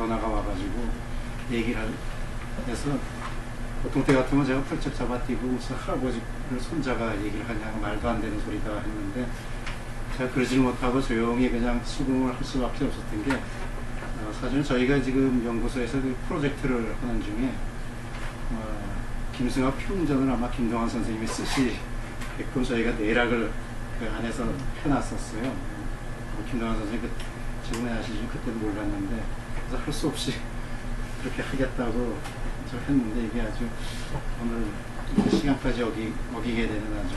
전화가 와가지고 얘기를 해서 보통 때 같으면 제가 펄쩍 잡아뛰고 무슨 할아버지를 손자가 얘기를 하냐고 말도 안 되는 소리다 했는데 제가 그러질 못하고 조용히 그냥 수긍을 할 수밖에 없었던 게 사실은 저희가 지금 연구소에서 그 프로젝트를 하는 중에 김승하 평전을 아마 김동완 선생님이 쓰시게끔 저희가 내락을 그 안에서 해놨었어요. 김동완 선생님 지금에 아시죠? 그때는 몰랐는데 그래서 할 수 없이 그렇게 하겠다고 저 했는데 이게 아주 오늘 시간까지 어기게 되는 아주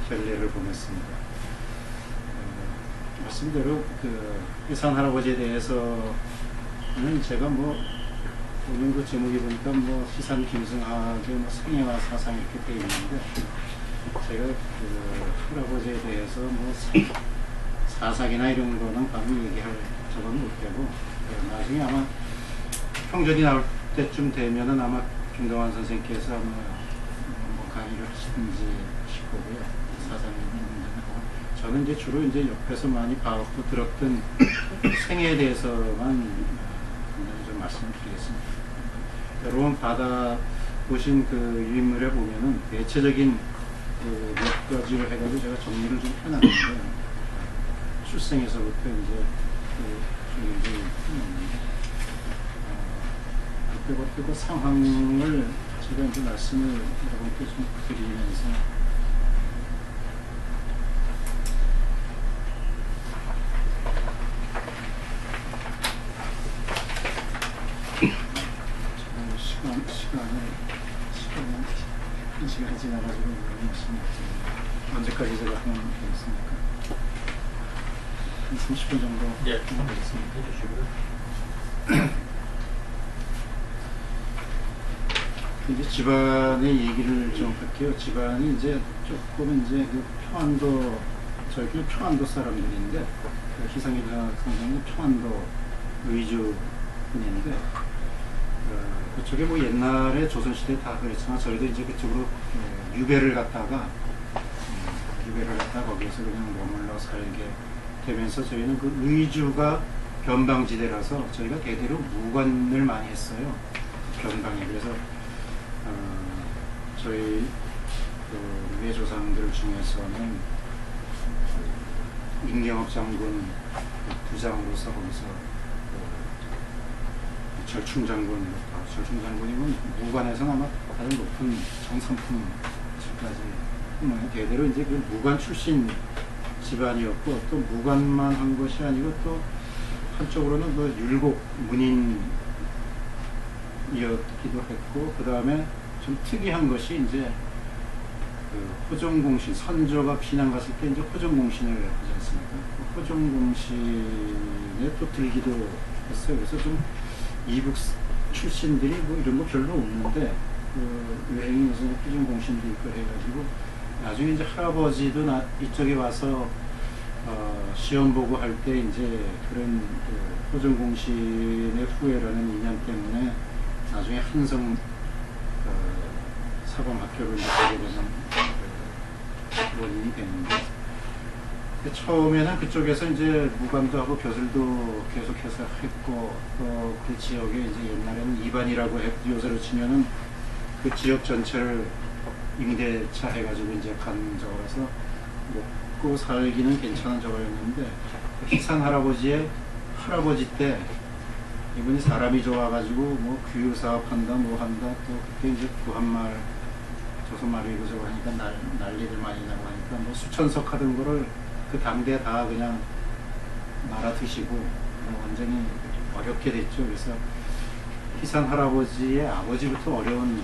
결례를 보냈습니다. 말씀대로 그 희산 할아버지에 대해서는 제가 뭐 오늘 그 제목이 보니까 뭐 희산 김승하의 뭐 생애와 사상 이렇게 되어 있는데 제가 그 할아버지에 대해서 뭐 사상이나 이런 거는 감히 얘기할 적은 못 되고 나중에 아마 평전이 나올 때쯤 되면은 아마 김동완 선생님께서 아마 뭐 강의를 하시든지 싶고요. 사상이 저는 이제 주로 이제 옆에서 많이 봐왔고 들었던 생애에 대해서만 굉장히 좀 말씀을 드리겠습니다. 여러분 받아보신 그 유인물에 보면은 대체적인 그 몇 가지를 해가지고 제가 정리를 좀 해놨는데 출생에서부터 이제 그때부터 그 상황을 제가 이제 말씀을 여러분께 좀 드리면서 시간이 지나가지고 언제까지 제가 하면 되겠습니까? 한 30분 정도 하면 되겠습니까? 이제 집안의 얘기를 좀 할게요. 집안이 이제 조금 이제 그 평안도 저희는 평안도 사람들인데 그 희상일 선생님은 평안도 의주 분인데 그쪽에 뭐 옛날에 조선시대 다 그랬지만 저희도 이제 그쪽으로 유배를 갔다가 거기에서 그냥 머물러 살게 되면서 저희는 그 의주가 변방지대라서 저희가 대대로 무관을 많이 했어요. 변방에. 그래서 저희 그 외조상들 중에서는 임경업 장군 부장으로서 거기서 절충장군이면 무관에서는 아마 가장 높은 정상품까지 대대로 이제 그 무관 출신 집안이었고 또 무관만 한 것이 아니고 또 한쪽으로는 그 율곡 문인이었기도 했고 그 다음에 좀 특이한 것이 이제 그 호종공신 선조가 피난 갔을 때 이제 호종공신을 하지 않습니까? 그 호종공신에 또 들기도 했어요. 그래서 좀 이북 출신들이 뭐 이런 거 별로 없는데 그 여행이 무슨 호종공신도 있고 해가지고 나중에 이제 할아버지도 이쪽에 와서 시험 보고 할 때 이제 그런 그 호종공신의 후예라는 인연 때문에 나중에 한성 사범학교를 가게 되는 원인이 되는데 처음에는 그쪽에서 이제 무관도 하고 벼슬도 계속해서 했고 또 그 지역에 이제 옛날에는 이반이라고 요새로 치면은 그 지역 전체를 임대차 해가지고 이제 간 저거라서 먹고 살기는 괜찮은 저거였는데 희산 할아버지의 할아버지 때 이분이 사람이 좋아가지고 뭐 규율사업 한다 뭐 한다 또 그때 이제 구한말 조선말이고 저거 하니까 난리들 많이 나고 하니까 뭐 수천석 하던 거를 그 당대에 다 그냥 말아 드시고 완전히 어렵게 됐죠. 그래서 희산 할아버지의 아버지부터 어려운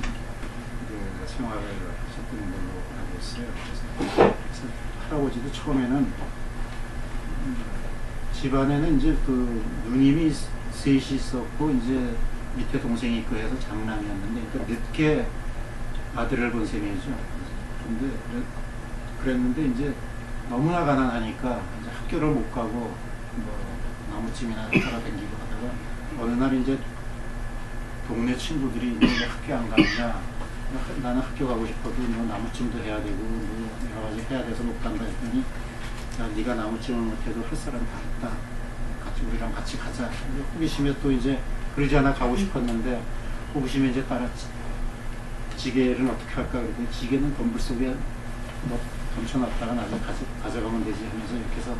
그 생활을 하셨던 걸로 알고 있어요. 그래서 할아버지도 처음에는 집안에는 이제 그 누님이 셋이 있었고 이제 밑에 동생이 있고 해서 장남이었는데 그러니까 늦게 아들을 본 셈이죠. 근데 그랬는데 이제 너무나 가난하니까 이제 학교를 못 가고 뭐 나무찜이나 따라다니고 하다가 어느 날 이제 동네 친구들이 너 학교 안 가느냐? 나는 학교 가고 싶어도 뭐 나무찜도 해야 되고 뭐 여러 가지 해야 돼서 못 간다 했더니 야, 네가 나무찜을 못해도 할 사람 다 있다. 같이 우리랑 같이 가자. 호기심에 또 이제 그러지 않아 가고 싶었는데 호기심에 이제 따라 지게를 어떻게 할까 그랬더니 지게는 덤불 속에 뭐 던쳐놨다가 나중에 가져가면 되지 하면서 이렇게 해서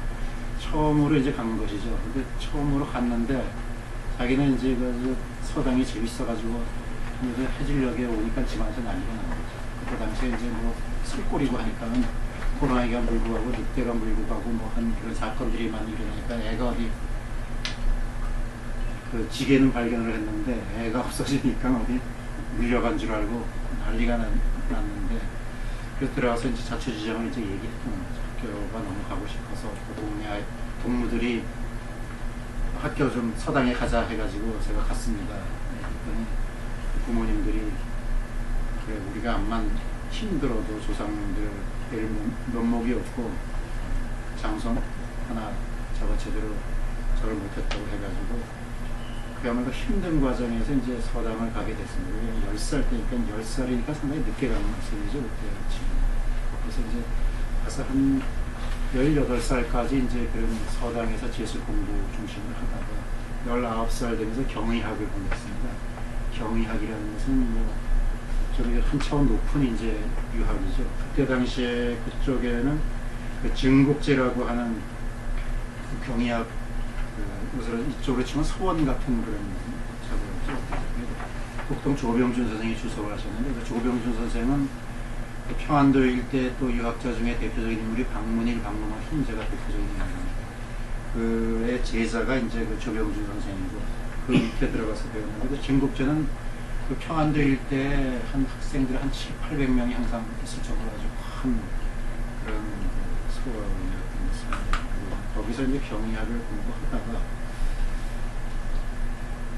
처음으로 이제 간 것이죠. 근데 처음으로 갔는데 자기는 이제 그 서당이 재밌어가지고 이제 해질녘에 오니까 집안에서 난리가 난 거죠. 그때 당시에 이제 뭐 술꼬리고 하니까는 호랑이가 물고 가고 늑대가 물고 가고 뭐 한 그런 사건들이 많이 일어나니까 애가 어디 그 지게는 발견을 했는데 애가 없어지니까 어디 물려간 줄 알고 난리가 났는데 그래서 들어가서 이제 자초지종을 이제 얘기했던 거죠. 학교가 너무 가고 싶어서 그 동네 동무들이 학교 좀 서당에 가자 해가지고 제가 갔습니다. 그랬더니 부모님들이 그래 우리가 암만 힘들어도 조상들 면목이 없고 장성 하나 저거 제대로 저걸 못했다고 해가지고 그야말로 힘든 과정에서 이제 서당을 가게 됐습니다. 10살 때니까 10살이니까 상당히 늦게 가는 셈이죠. 그때 지금. 그래서 이제 가서 한 18살까지 이제 그런 서당에서 제술 공부 중심을 하다가 19살 되면서 경의학을 공부했습니다. 경의학이라는 것은 뭐 저기 한 차원 높은 이제 유학이죠. 그때 당시에 그쪽에는 그 증국제라고 하는 그 경의학 그 이쪽으로 치면 소원 같은 그런 저거죠. 보통 조병준 선생이 주석을 하셨는데 그 조병준 선생은 그 평안도 일대 또 유학자 중에 대표적인 인물이 박문일, 박문호 형제가 대표적인 인물입니다. 그의 제자가 이제 그 조병준 선생이고 그 밑에 들어가서 배웠는데 그 진국제는 그 평안도 일대 한 학생들 한 700~800명이 항상 있을 정도로 아주 큰 그런 수업이었던 것입니다. 거기서 이제 경의학을 공부하다가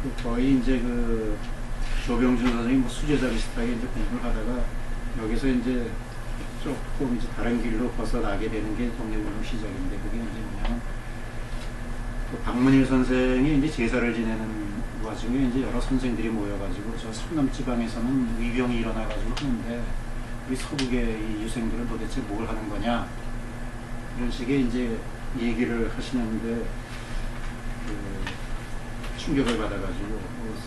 그 거의 이제 그 조병준 선생이 뭐 수제자 비슷하게 이제 공부를 하다가 여기서 이제 조금 이제 다른 길로 벗어나게 되는 게 동네운동 시작인데 그게 이제 뭐냐면 그 박문일 선생이 이제 제사를 지내는 와중에 이제 여러 선생들이 모여가지고 저 성남 지방에서는 위병이 일어나가지고 하는데 우리 서북의 이 유생들은 도대체 뭘 하는 거냐 이런 식의 이제 얘기를 하시는데 그 충격을 받아가지고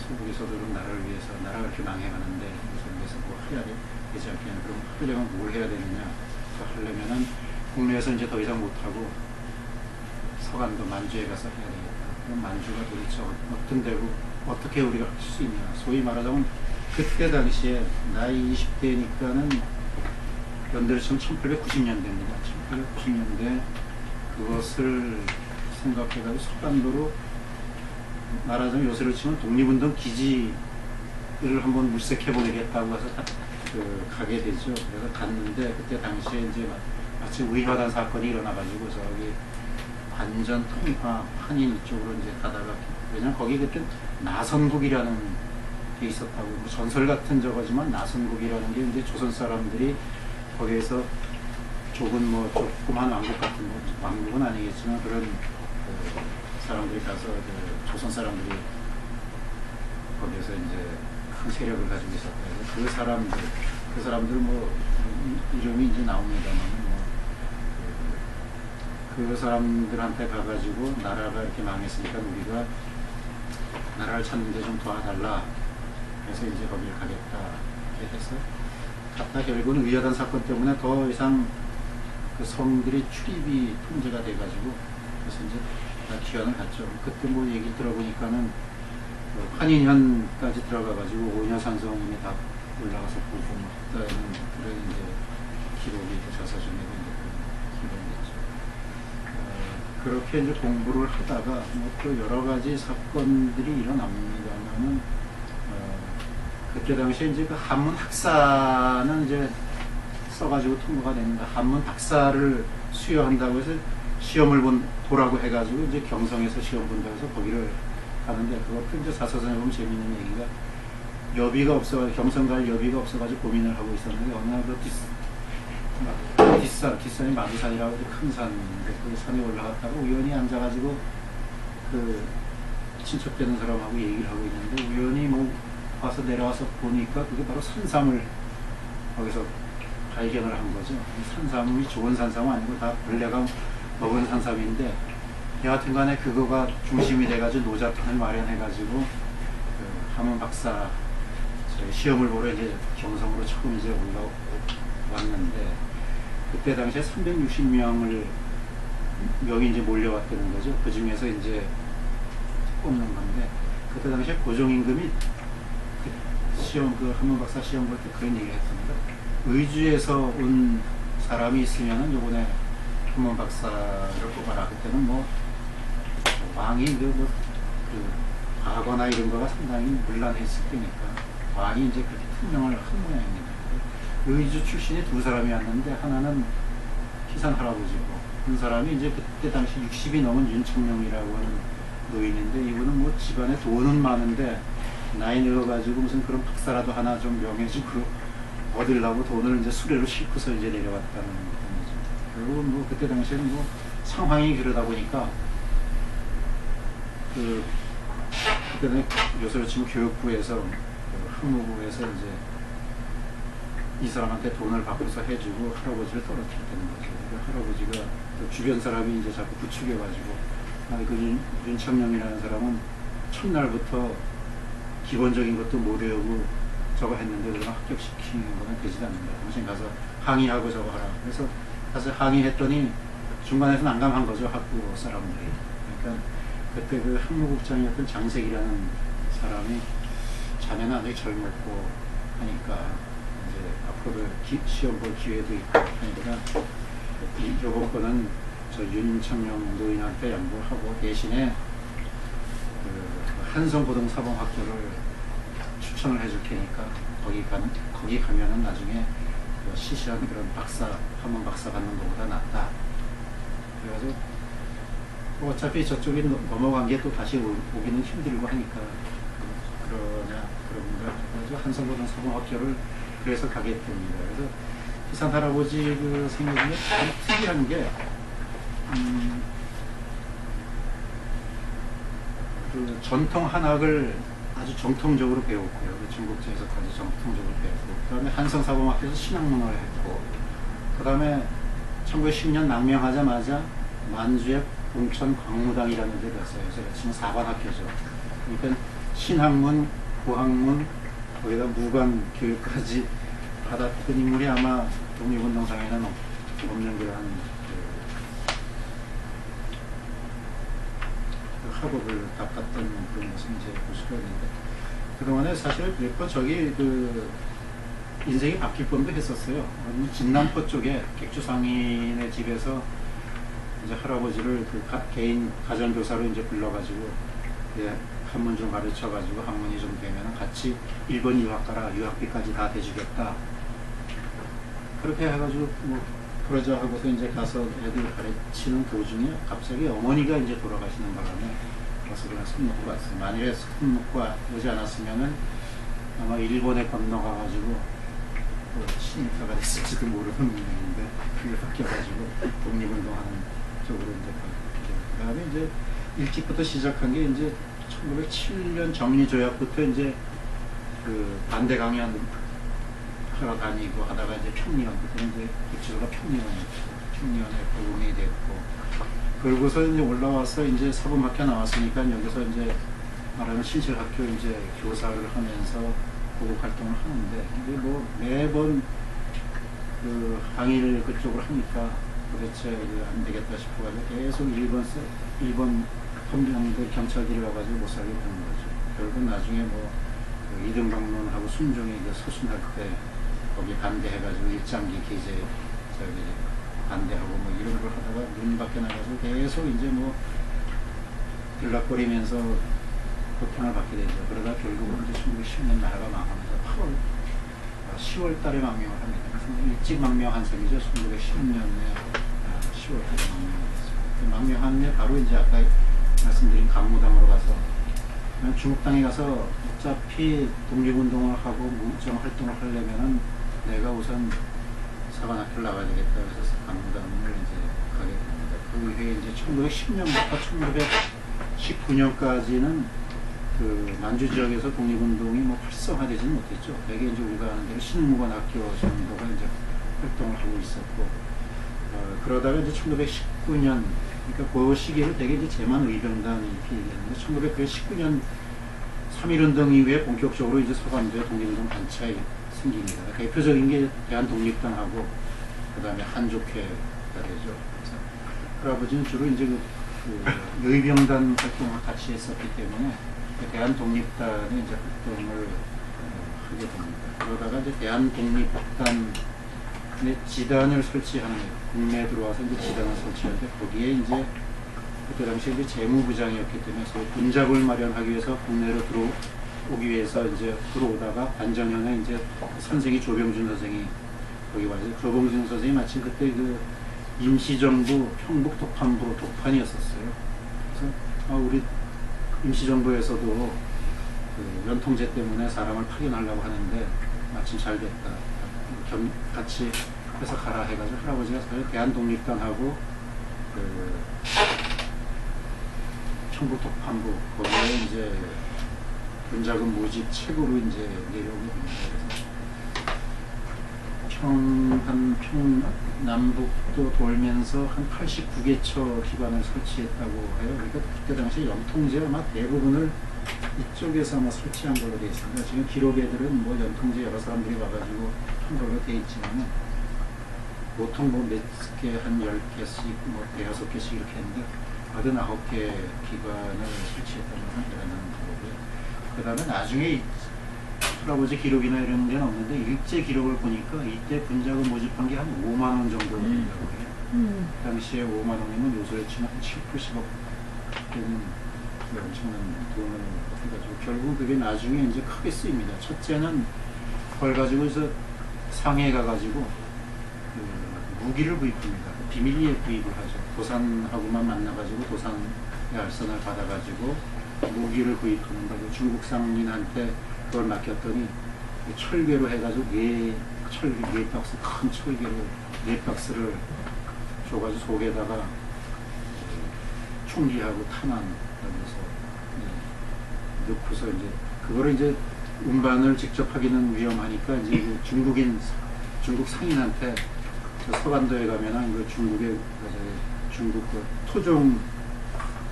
서북에서들은 나라를 위해서 나라가 이렇게 망해가는데 그래서 뭐 해야 되지 않겠냐 그럼 하려면 뭘 해야 되느냐 하려면은 국내에서 이제 더 이상 못하고 서간도 만주에 가서 해야 되겠다. 그럼 만주가 도대체 어떤 데고 어떻게 우리가 할 수 있냐. 소위 말하자면 그때 당시에 나이 20대니까는 연대로 치면 1890년대입니다. 1890년대 그것을 생각해가지고 서간도로 말하자면 요새로 치면 독립운동 기지를 한번 물색해보겠다고 해서 가게 되죠. 그래서 갔는데 그때 당시에 이제 마치 의화단 사건이 일어나가지고 저기 반전 통화 한인 이쪽으로 이제 가다가 왜냐면 거기 그때 나선국이라는 게 있었다고 뭐 전설 같은 저거지만 나선국이라는 게 이제 조선 사람들이 거기에서 조금 뭐 조그만 왕국 같은 뭐 왕국은 아니겠지만 그런 그 사람들이 가서 그 조선 사람들이 거기에서 이제 큰 세력을 가지고 있었다. 그 사람들 뭐 이름이 이제 나옵니다만 그 사람들한테 가가지고 나라가 이렇게 망했으니까 우리가 나라를 찾는데 좀 도와달라. 그래서 이제 거기를 가겠다. 이렇게 해서 갔다 결국은 위화단 사건 때문에 더 이상 그 성들의 출입이 통제가 돼가지고 그래서 이제 귀환을 갔죠. 그때 뭐 얘기 들어보니까는 한인현까지 들어가가지고 오인하산성님이 다 올라가서 보고 막 했다는 그런 이제 기록이 조사 중에 기록이었죠. 그렇게 이제 공부를 하다가 뭐 또 여러 가지 사건들이 일어납니다만은 그때 당시에 이제 그 한문 학사는 이제 써가지고 통과가 됐는데 한문 학사를 수여한다고 해서 시험을 보라고 해가지고 이제 경성에서 시험 본다고 해서 거기를 가는데 그것도 이제 사서전에 보면 재밌는 얘기가 여비가 없어가지고 경성 갈 여비가 없어가지고 고민을 하고 있었는데 어느 날 뒷산이 마두산이라고 큰 산인데 그 산에 올라갔다가 우연히 앉아가지고 그 친척되는 사람하고 얘기를 하고 있는데 우연히 뭐 와서 내려와서 보니까 그게 바로 산삼을 거기서 발견을 한 거죠. 산삼이 좋은 산삼은 아니고 다 벌레가 먹은 산삼인데 여하튼 간에 그거가 중심이 돼가지고 노자판을 마련해가지고 그 함은 박사 저희 시험을 보러 이제 경성으로 처음 이제 올라왔는데 그때 당시에 360명이 이제 몰려왔다는 거죠. 그 중에서 이제 뽑는 건데 그때 당시에 고정임금이 그 시험 그 함은 박사 시험 볼 때 그런 얘기를 했습니다. 의주에서 온 사람이 있으면은 요번에 함은 박사를 뽑아라. 그때는 뭐 왕이 그 과거나 이런 거가 상당히 문란했을 때니까 왕이 이제 그렇게 특명을 한 모양입니다. 의주 출신이 두 사람이 왔는데 하나는 희산 할아버지고 한 사람이 이제 그때 당시 60이 넘은 윤청룡이라고 하는 노인인데 이분은 뭐 집안에 돈은 많은데 나이 늙어가지고 무슨 그런 박사라도 하나 좀 명예직으로 얻으려고 돈을 이제 수레로 싣고서 이제 내려왔다는 거죠. 결국은 뭐 그때 당시에는 뭐 상황이 그러다 보니까 그때는 요새로 치면 교육부에서 학무부에서 이제 이 사람한테 돈을 받고서 해주고 할아버지를 떨어뜨렸다는 거죠. 그 할아버지가 그 주변 사람이 이제 자꾸 부추겨가지고 그 윤청룡이라는 사람은 첫날부터 기본적인 것도 못 외우고 저거 했는데 그걸 합격시키는 거는 되지 않는다. 당신 가서 항의하고 저거 하라. 그래서 가서 항의했더니 중간에서 난감한 거죠. 학부 사람들이. 그러니까 그때 그 학무국장이었던 장색이라는 사람이 자네는 아직 젊었고 하니까 이제 앞으로 시험 볼 기회도 있고 하니까 요번 거는 저 윤청룡 노인한테 양보하고 대신에 그 한성고등사범학교를 추천을 해줄 테니까 거기 가면은 나중에 그 시시한 그런 함은 박사 받는 것보다 낫다. 그래가지고 어차피 저쪽에 넘어간 게 또 다시 오기는 힘들고 하니까 그러냐 그래가지고 한성고등사범학교를 그래서 가게 됩니다. 그래서 희산 할아버지 그 생애 중에 참 특이한 게 그 전통 한학을 아주 정통적으로 배웠고요. 그 중국제에서까지 정통적으로 배웠고, 그 다음에 한성사범학교에서 신학문화를 했고, 그 다음에 1910년 망명하자마자 만주에 봉천 광무당이라는 데 갔어요. 제가 지금 4반 학교죠. 그러니까 신학문, 고학문, 거기다 무관 교육까지 받았던 인물이 아마 독립운동상에는 없는 그런 학업을 닦았던 그런 것을 이제 볼 수가 있는데 그동안에 사실 몇 번 저기 그 인생이 바뀔 뻔도 했었어요. 진남포 쪽에 객주상인의 집에서 이제 할아버지를 그 개인 가정교사로 이제 불러가지고 한문 좀 가르쳐가지고 학문이 좀 되면 같이 일본 유학 가라, 유학비까지 다 대주겠다. 그렇게 해가지고 뭐 그러자 하고서 이제 가서 애들 가르치는 도중에 갑자기 어머니가 이제 돌아가시는 바람에 가서 그냥 손 놓고 갔어요. 만일에 손 놓고 오지 않았으면은 아마 일본에 건너가가지고 신입사가 됐을지도 모르는 일인데 그게 바뀌어가지고 독립운동하는 쪽으로 이제 가고 그 다음에 이제 일찍부터 시작한 게 이제 1907년 정리조약부터 이제 그 반대 강연 하러 다니고 하다가 이제 평리원, 그때는 이제 국지도가 평리원에 고용이 됐고, 그러고서 이제 올라와서 이제 사범학교 나왔으니까 여기서 이제 말하는 신실학교 이제 교사를 하면서 보국 활동을 하는데, 이제 뭐 매번 그 항의를 그쪽으로 하니까 도대체 안 되겠다 싶어가지고 계속 일본 헌병들 경찰들이 와가지고 못 살게 되는 거죠. 결국 나중에 그 이등병론하고 순종이 소순할 때 거기 반대해가지고 일장기 기재 반대하고 뭐 이런 걸 하다가 문 밖에 나가서 계속 이제 뭐 들락거리면서 고통을 받게 되죠. 그러다 결국은 이제 1910년 나라가 망하면서 10월 달에 망명을 합니다. 그래서 일찍 망명한 셈이죠. 1910년에 10월 달에 망명했어요. 망명한 게 바로 이제 아까 말씀드린 강무당으로 가서 중국당에 가서 어차피 독립운동을 하고 무정 활동을 하려면은 내가 우선 사관학교를 나가야 되겠다. 그래서 강무당을 이제 가게 됩니다. 그 후에 이제 1910년부터 1919년까지는 그 만주 지역에서 독립운동이 뭐 활성화되지는 못했죠. 대개 이제 우리가 아는 대로 신무관학교 정도가 이제 활동을 하고 있었고, 그러다가 이제 1919년 그러니까 그 시기를 되게 이제 제만의병단이 이렇게 얘기하는데 1919년 3.1운동 이후에 본격적으로 이제 서간도에 독립운동 단체가 생깁니다. 대표적인 게 대한독립당하고 그 다음에 한족회가 되죠. 그래서 할아버지는 주로 이제 그 의병단 활동을 같이 했었기 때문에 대한독립단의 이제 활동을 하게 됩니다. 그러다가 이제 대한독립단의 지단을 설치하는 거예요. 국내에 들어와서 이제 지단을 설치하는데 거기에 이제 그때 당시에 이제 재무부장이었기 때문에 군잡을 마련하기 위해서 국내로 들어오기 위해서 이제 들어오다가 반전현에 이제 선생이 조병준 선생이 거기 와서 조병준 선생이 마침 그때 그 임시정부 평북 독판부 독판이었었어요. 그래서 우리 임시정부에서도 그 연통제 때문에 사람을 파견하려고 하는데 마침 잘 됐다. 같이 해서 가라 해가지고 할아버지가 대한독립당하고 그 평북 독판부 거기에 이제 군자금 모집 책으로 이제 내려오게 됩니다. 평남북도 돌면서 한 89개처 기관을 설치했다고 해요. 그러니까 그때 당시 연통제 아마 대부분을 이쪽에서 아마 설치한 걸로 되어 있습니다. 지금 기록에들은 뭐 연통제 여러 사람들이 와가지고 한 걸로 되어 있지만 보통 뭐 몇 개, 한 10개씩, 뭐 6개씩 이렇게 했는데 89개 기관을 설치했다는 건 대단한 거고요. 그 다음에 나중에 할아버지 기록이나 이런 데는 없는데 일제 기록을 보니까 이때 분자금 모집한 게 한 5만 원 정도 된다고 해요. 그 당시에 5만 원이면 요소에 치면 한 7, 80억 되는 엄청난 돈을 해가지고 결국 그게 나중에 이제 크게 쓰입니다. 첫째는 그걸 가지고서 상해에 가가지고 그 무기를 구입합니다. 비밀리에 구입을 하죠. 도산하고만 만나가지고 도산의 알선을 받아가지고 무기를 구입하는 거고 중국 상인한테 그걸 맡겼더니 철괴로 해가지고 철괴 4박스 큰 철괴로 4박스를 줘가지고 속에다가 총기하고 탄환 하면서 넣고서 이제 그거를 이제 운반을 직접 하기는 위험하니까 이제 그 중국 상인한테 서간도에 가면은 그 중국 그 토종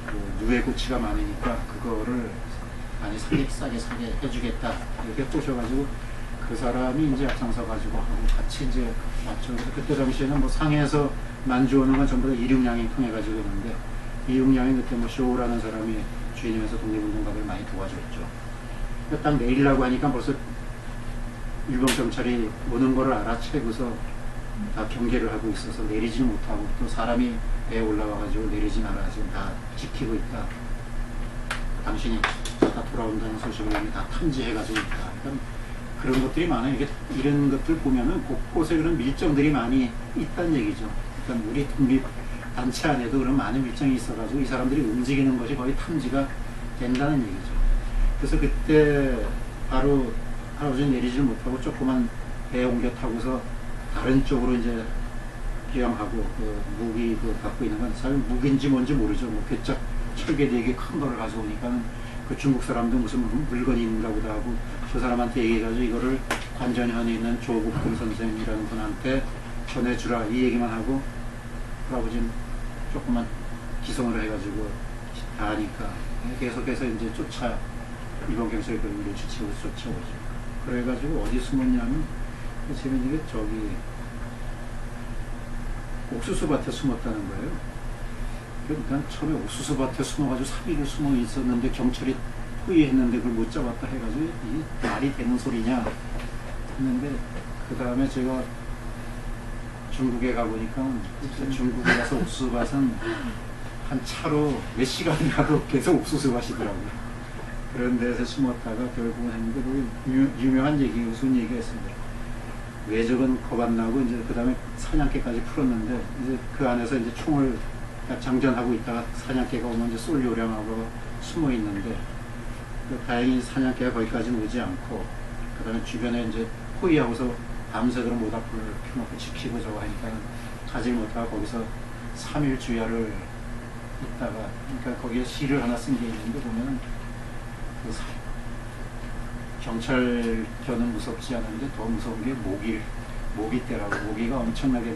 그 누에고치가 많으니까 그거를 많이 싸게 해주겠다 이렇게 꼬셔가지고 그 사람이 이제 앞장서 가지고 하고 같이 이제 맞죠. 그래서 그때 당시에는 뭐 상해에서 만주오는 건 전부 다 이륙량이 통해 가지고 있는데 이륙량이 그때 뭐 쇼라는 사람이 주인이면서 독립운동가들 많이 도와줬죠. 딱 내리려고 하니까 벌써 일본 경찰이 오는 거를 알아채고서 다 경계를 하고 있어서 내리지 못하고 또 사람이 배에 올라와가지고 내리지 마라 지금 다 지키고 있다. 당신이 다 돌아온다는 소식을 이미 다 탐지해가지고 있다. 그러니까 그런 것들이 많아요. 이런 것들 보면은 곳곳에 그런 밀정들이 많이 있다는 얘기죠. 그러니까 우리 독립 단체 안에도 그런 많은 밀정이 있어가지고 이 사람들이 움직이는 것이 거의 탐지가 된다는 얘기죠. 그래서 그때 바로 할아버지 내리지를 못하고 조그만 배에 옮겨 타고서 다른 쪽으로 이제 기양하고 그 무기 그 갖고 있는 건 사실 무기인지 뭔지 모르죠. 뭐 괴짝 철개 되게 큰 거를 가져오니까 그 중국 사람도 무슨 물건이 있는가 보다 하고 저 사람한테 얘기해가지고 이거를 관전현에 있는 조국근 선생이라는 분한테 전해주라 이 얘기만 하고 할아버지는 조금만 기성을 해가지고 다 하니까 계속해서 이제 일본 경찰이 그런 걸 주치고 쫓아오죠. 그래가지고 어디 숨었냐면 지금 이게 저기 옥수수밭에 숨었다는 거예요. 그러니까 처음에 옥수수밭에 숨어가지고 3일을 숨어 있었는데 경찰이 포위했는데 그걸 못 잡았다 해가지고 이 말이 되는 소리냐 했는데 그 다음에 제가 중국에 가보니까 중국에 가서 옥수수밭은 한 차로 몇 시간이라도 계속 옥수수밭이더라고요. 그런 데서 숨었다가 결국은 했는데 그 유명한 얘기, 무슨 얘기가 있습니다. 외적은 겁 안 나고 이제 그 다음에 사냥개까지 풀었는데 이제 그 안에서 이제 총을 장전하고 있다가 사냥개가 오면 이제 쏠 요량하고 숨어 있는데 다행히 사냥개가 거기까지는 오지 않고 그 다음에 주변에 이제 포위하고서 밤새도록 모닥불을 켜놓고 지키고 저거 하니까 가지 못하고 거기서 3일 주야를 있다가 그러니까 거기에 시를 하나 쓴 게 있는데 보면은 그 경찰견은 무섭지 않은데 더 무서운 게 모기떼라고 모기가 엄청나게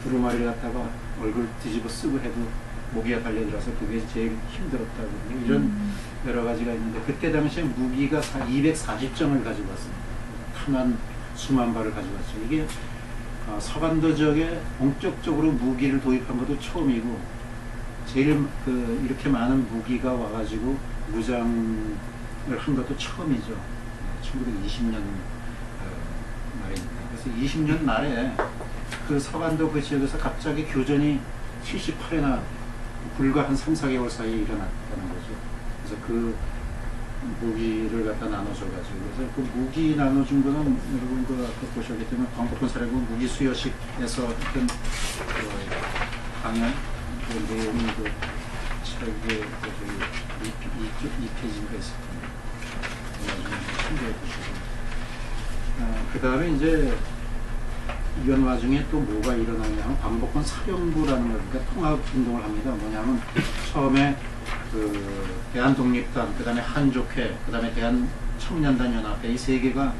두루마리를 갖다가 얼굴 뒤집어 쓰고 해도 모기가 달려들어서 그게 제일 힘들었다고 이런 여러 가지가 있는데 그때 당시에 무기가 240정을 가지고 왔습니다. 탄환 수만 발을 가지고 왔죠. 이게 서간도 지역에 본격적으로 무기를 도입한 것도 처음이고 제일 이렇게 많은 무기가 와가지고 무장을 한 것도 처음이죠. 1920년 말입니다. 그래서 20년 말에 그 서간도 그 지역에서 갑자기 교전이 78회나 불과 한 3, 4개월 사이에 일어났다는 거죠. 그래서 그 무기를 갖다 나눠줘가지고 그래서 그 무기 나눠준 거는 여러분 그 보셨기 때문에 광복군 사령부 무기 수여식에서 어떤 강연 그 내용이 그 책에 2페이지가 있을 겁니다. 나중에 참고해 보시고 그 다음에 이제 이런 와중에 또 뭐가 일어나냐면 광복군 사령부라는 걸 그러니까 통합운동을 합니다. 뭐냐면 처음에 그 대한독립당, 그 다음에 한족회, 그 다음에 대한청년단 연합회 이 세 개가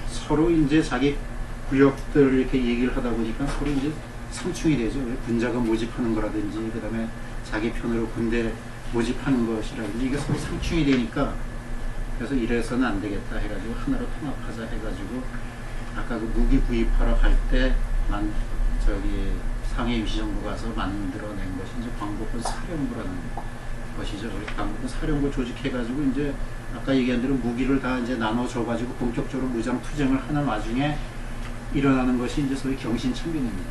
서로 이제 자기 구역들을 이렇게 얘기를 하다 보니까 서로 이제 상충이 되죠. 군자금 모집하는 거라든지 그 다음에 자기 편으로 군대 모집하는 것이라든지 이게 서로 상충이 되니까 그래서 이래서는 안 되겠다 해가지고 하나로 통합하자 해가지고 아까 그 무기 구입하러 갈 때 저기 상해 임시정부 가서 만들어낸 것이 이제 광복군 사령부라는 것이죠. 광복군 사령부 조직해가지고 이제 아까 얘기한 대로 무기를 다 이제 나눠줘가지고 본격적으로 무장 투쟁을 하는 와중에 일어나는 것이 이제 소위 경신참변입니다.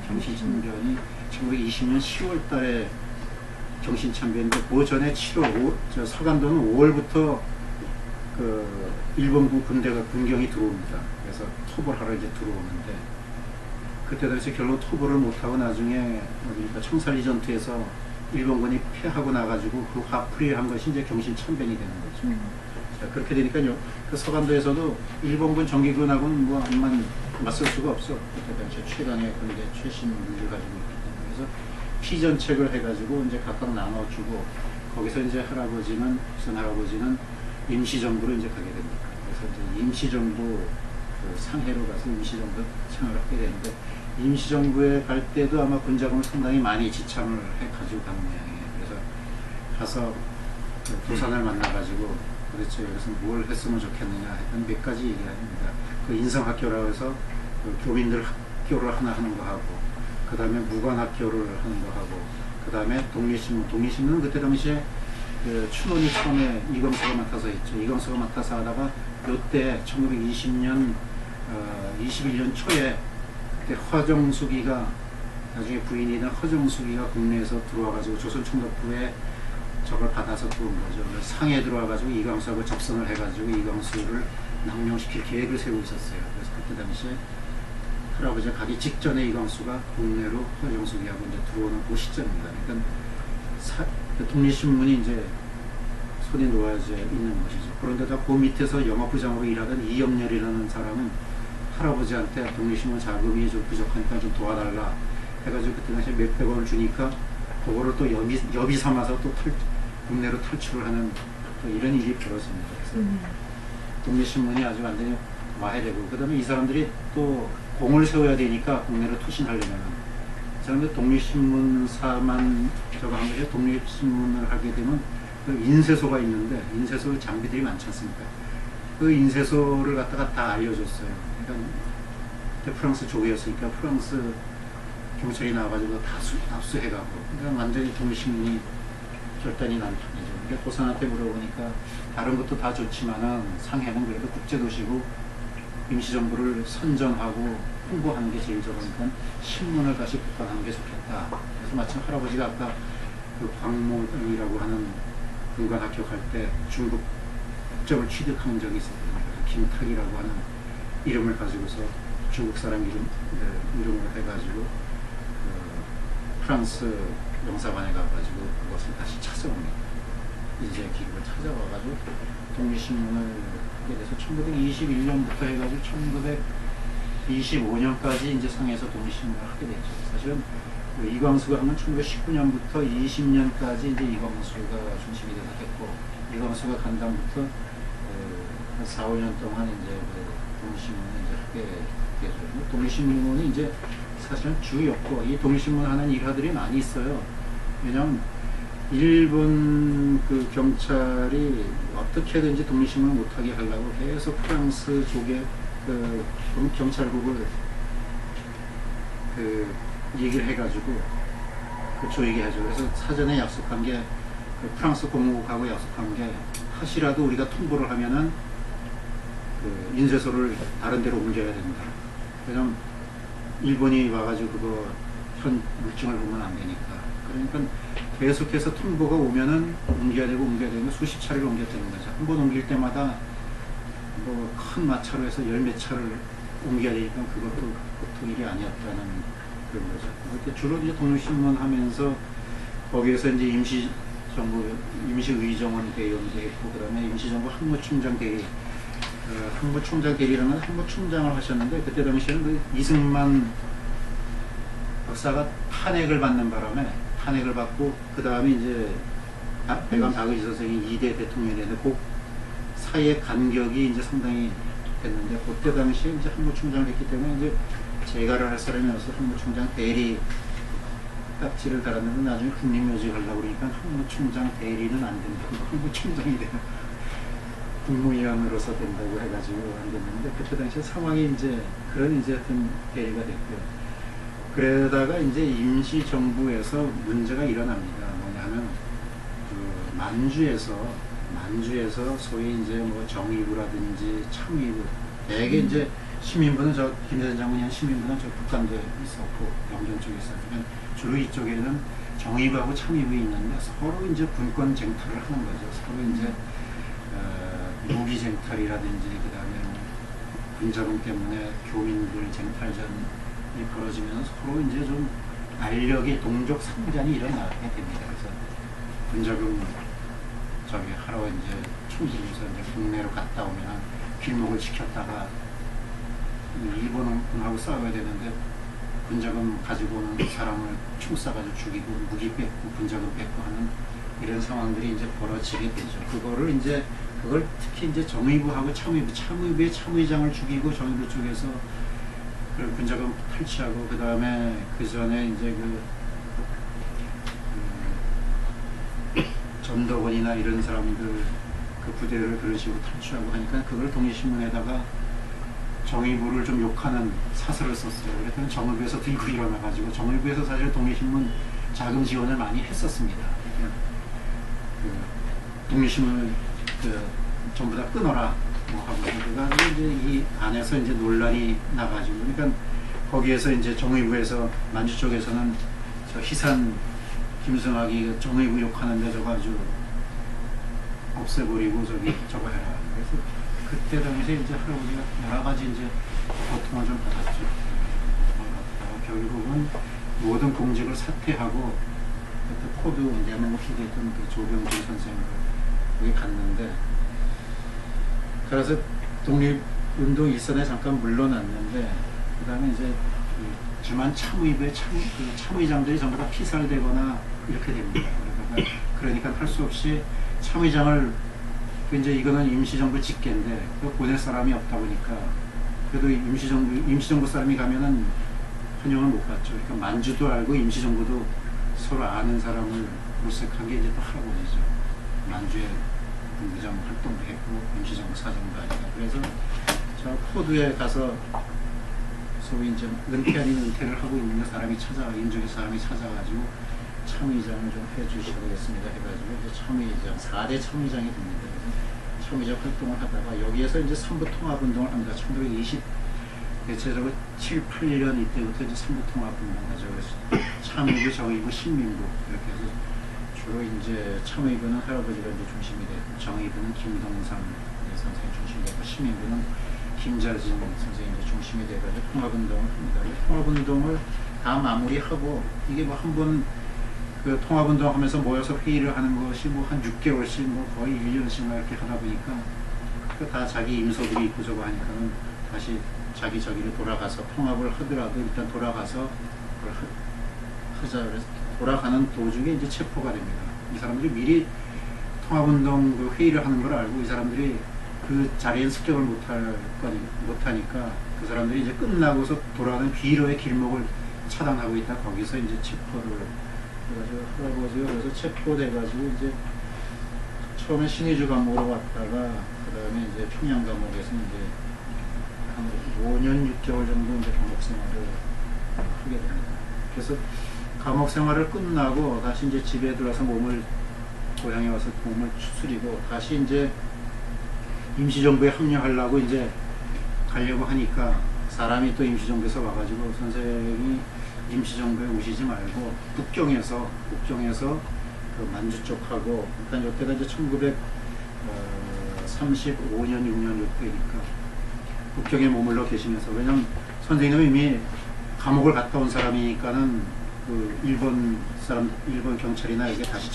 경신참변이 1920년 10월 달에 경신참변인데 그 전에 7월, 서간도는 5월부터 그 일본군 군대가 군경이 들어옵니다. 그래서 토벌 하러 이제 들어오는데 그때 당시 결국 토벌을 못하고 나중에 어디니까 청살리 전투에서 일본군이 패하고 나가지고 그 화풀이한 것이 이제 경신참변이 되는 거죠. 자, 그렇게 되니까요. 그 서간도에서도 일본군 정기군하고는 뭐 암만 맞설 수가 없어. 그때 당시 최강의 군대 최신 무기를 가지고 있기 때문에 그래서 피전책을 해가지고 이제 각각 나눠주고 거기서 이제 할아버지는 무슨 할아버지는 임시정부로 이제 가게 됩니다. 그래서 이제 임시정부 그 상해로 가서 임시정부 생활을 하게 되는데 임시정부에 갈 때도 아마 군자금을 상당히 많이 지참을 해 가지고 가는 모양이에요. 그래서 가서 그 도산을 만나가지고 도대체 여기서 뭘 했으면 좋겠느냐 했던 몇 가지 얘기를 합니다. 그 인성학교라고 해서 그 교민들 학교를 하나 하는 거 하고 그 다음에 무관학교를 하는 거 하고 그 다음에 독립신문은 그때 당시에 그 춘원이 처음에 이광수가 맡아서 했죠. 이광수가 맡아서 하다가 요때 1920년 21년 초에 그때 허정수기가 나중에 부인이 된 허정수기가 국내에서 들어와가지고 조선총독부에 저걸 받아서 들어온 거죠. 상해에 들어와가지고 이광수하고 접선을 해가지고 이광수를 낭명시킬 계획을 세우고 있었어요. 그래서 그때 당시에 할아버지가 가기 직전에 이광수가 국내로 허정수기하고 이제 들어오는 그 시점입니다. 그러니까 독립신문이 이제 손에 놓아져 있는 것이죠. 그런데다 그 밑에서 영업부장으로 일하던 이영렬이라는 사람은 할아버지한테 독립신문 자금이 좀 부족하니까 좀 도와달라 해가지고 그때 당시에 몇백 원을 주니까 그거를 또 여비 삼아서 또 국내로 탈출을 하는 또 이런 일이 벌어집니다. 그래서 독립신문이 아주 완전히 와해되고 그 다음에 이 사람들이 또 공을 세워야 되니까 국내로 투신하려면 이 사람들 독립신문사만 저거 한 것이 독립신문을 하게 되면 그 인쇄소가 있는데 인쇄소 장비들이 많지 않습니까? 그 인쇄소를 갖다가 다 알려줬어요. 그러니까 그때 프랑스 조기였으니까 프랑스 경찰이 나와가지고 다 압수해가고 그러니까 완전히 독립신문이 결단이 난 판이죠. 그러니까 도산한테 물어보니까 다른 것도 다 좋지만은 상해는 그래도 국제도시고 임시정부를 선전하고 홍보하는 게 제일 좋으니까 신문을 다시 복원하는 게 좋겠다. 그래서 마침 할아버지가 아까 그 광모이라고 하는 군관학교 갈 때 중국 국적을 취득한 적이 있었거든요. 김탁이라고 하는 이름을 가지고서 중국 사람 이름으로 해가지고 그 프랑스 영사관에 가가지고 그것을 다시 찾아옵니다. 인쇄 기록을 찾아와가지고 독립신문을 하게 돼서 1921년부터 해가지고 1925년까지 이제 상해에서 독립신문을 하게 됐죠. 사실은 이광수가 하면 1919년부터 20년까지 이제 이광수가 중심이 돼서 했고 이광수가 간 다음부터 한 4, 5년 동안 이제 독립신문을 이제 하게 되죠. 독립신문이 이제 사실은 주였고 이 독립신문 하는 일화들이 많이 있어요. 왜냐면 일본 그 경찰이 어떻게든지 독립신문을 못하게 하려고 계속 프랑스 쪽에 그 경찰국을 그 얘기를 해가지고 그 조이게 하죠. 그래서 사전에 약속한 게 그 프랑스 공무국하고 약속한 게 혹시라도 우리가 통보를 하면은 그 인쇄소를 다른 데로 옮겨야 된다. 왜냐면 일본이 와가지고 그거 현 물증을 보면 안 되니까. 그러니까 계속해서 통보가 오면은 옮겨야 되고 수십 차례를 옮겼다는 거죠. 한 번 옮길 때마다 뭐 큰 마차로 해서 열 몇 차를 옮겨야 되니까 그것도 보통 일이 아니었다는 그런 거죠. 그때 주로 이제 독립신문 하면서 거기에서 이제 임시정부, 임시의정원 대의원도 했고, 그 다음에 임시정부 항무총장 대리, 항무총장 대리라는 항무총장을 하셨는데, 그때 당시에는 그 이승만 박사가 탄핵을 받는 바람에 탄핵을 받고, 그 다음에 이제 배관 박의지 선생이 2대 대통령이 되는데, 그 사이의 간격이 이제 상당히 됐는데, 그때 당시에 이제 항무총장을 했기 때문에 이제 재가를 할 사람이 없어서 항무총장 대리 딱지를 달았는데, 나중에 국립묘지 가려고 그러니까 항무총장 대리는 안 된다고, 항무총장이 되는 국무위원으로서 된다고 해가지고 안 됐는데, 그때 당시에 상황이 이제 그런 이제 하여튼 대리가 됐고요. 그러다가 이제 임시정부에서 문제가 일어납니다. 뭐냐면 그 만주에서 소위 이제 뭐 정의부라든지 참의부, 대개 이제 시민부는 저 김대중 장군이 한 시민부는 저 북한도 있었고 영전 쪽에 있었지만 주로 이쪽에는 정의부하고 참의부 있는데 서로 이제 군권 쟁탈을 하는 거죠. 서로 이제 무기 쟁탈이라든지 그 다음에 군자금 때문에 교민들 쟁탈전이 벌어지면서 서로 이제 좀 알력의 동족 상전이 일어나게 됩니다. 그래서 군자금 저기 하러 이제 총질에서 이제 국내로 갔다 오면 길목을 지켰다가 일본하고 싸워야 되는데 군자금 가지고 오는 사람을 총 쏴가지고 죽이고 무기 뺏고 군자금 뺏고 하는 이런 상황들이 이제 벌어지게 되죠. 그걸 특히 이제 정의부하고 참의부의 참의장을 죽이고 정의부 쪽에서 그 군자금 탈취하고 그 다음에 그 전에 이제 전덕원이나 이런 사람들 그 부대를 그런 식으로 탈취하고 하니까 그걸 독립신문에다가 정의부를 좀 욕하는 사설을 썼어요. 그랬더니 정의부에서 들고 일어나가지고 정의부에서 사실 독립신문 자금 지원을 많이 했었습니다. 독립신문을 전부 다 끊어라 뭐 하고 그러다가 이제 이 안에서 이제 논란이 나가지고 그러니까 거기에서 이제 정의부에서 만주 쪽에서는 저 희산 김승학이 정의부 욕하는데 저거 아주 없애버리고 저거 해라. 그래서 그때 당시에 이제 할아버지가 여러 가지 이제 고통을 좀 받았죠. 결국은 모든 공직을 사퇴하고 그때 포드 내놓고 했던 그 조병길 선생을 거기 갔는데 그래서 독립운동 일선에 잠깐 물러났는데 그 다음에 이제 주만 참의부의 참의장들이 전부 다 피살되거나 이렇게 됩니다. 그러니까 할 수 없이 참의장을 이제 이거는 임시정부 직계인데 보낼 사람이 없다 보니까 그래도 임시정부 사람이 가면은 환영을 못 받죠. 그러니까 만주도 알고 임시정부도 서로 아는 사람을 모색한 게 이제 또 할아버지죠. 만주에 군부장 활동도 했고 임시정부 사정도 하니까 그래서 저 포드에 가서 소위 이제 은퇴 아닌 은퇴를 하고 있는 인적의 사람이 찾아가지고 참의장을 좀 해주시겠습니다 해가지고 이제 참의장 4대 참의장이 됩니다. 그래서 참의장 활동을 하다가 여기에서 이제 삼부통합운동을 합니다. 1920 대체적으로 7, 8년 이때부터 이제 삼부통합운동 하죠. 그래서 참의부, 정의부, 신민부 이렇게 해서 주로 이제 참의부는 할아버지가 이제 중심이 되고 정의부는 김동삼 선생이 중심이 되고 신민부는 김자진 선생이 이제 중심이 돼가지고 통합운동을 합니다. 통합운동을 다 마무리하고 이게 뭐 한 번 그 통합운동 하면서 모여서 회의를 하는 것이 뭐 한 6개월씩 뭐 거의 1년씩 이렇게 하다 보니까 그 다 자기 임소들이 있고 저거 하니까는 다시 자기 저기를 돌아가서 통합을 하더라도 일단 돌아가서 그걸 하자 그래서 돌아가는 도중에 이제 체포가 됩니다. 이 사람들이 미리 통합운동 그 회의를 하는 걸 알고 이 사람들이 그 자리에 습격을 못하니까 그 사람들이 이제 끝나고서 돌아가는 비로의 길목을 차단하고 있다 거기서 이제 체포를 그래가지고 할아버지가 그래서 체포돼가지고 이제 처음에 신의주 감옥으로 왔다가 그 다음에 이제 평양 감옥에서 이제 한 5년 6개월 정도 이제 감옥 생활을 하게 됩니다. 그래서 감옥 생활을 끝나고 다시 이제 집에 들어와서 고향에 와서 몸을 추스리고 다시 이제 임시정부에 합류하려고 이제 가려고 하니까 사람이 또 임시정부에서 와가지고 선생이 임시정부에 오시지 말고 북경에서 그 만주 쪽하고 일단 이때가 이제 1935년 6년 이때니까 북경에 머물러 계시면서 왜냐면 선생님은 이미 감옥을 갔다 온 사람이니까는 그 일본 경찰이나 이게 다시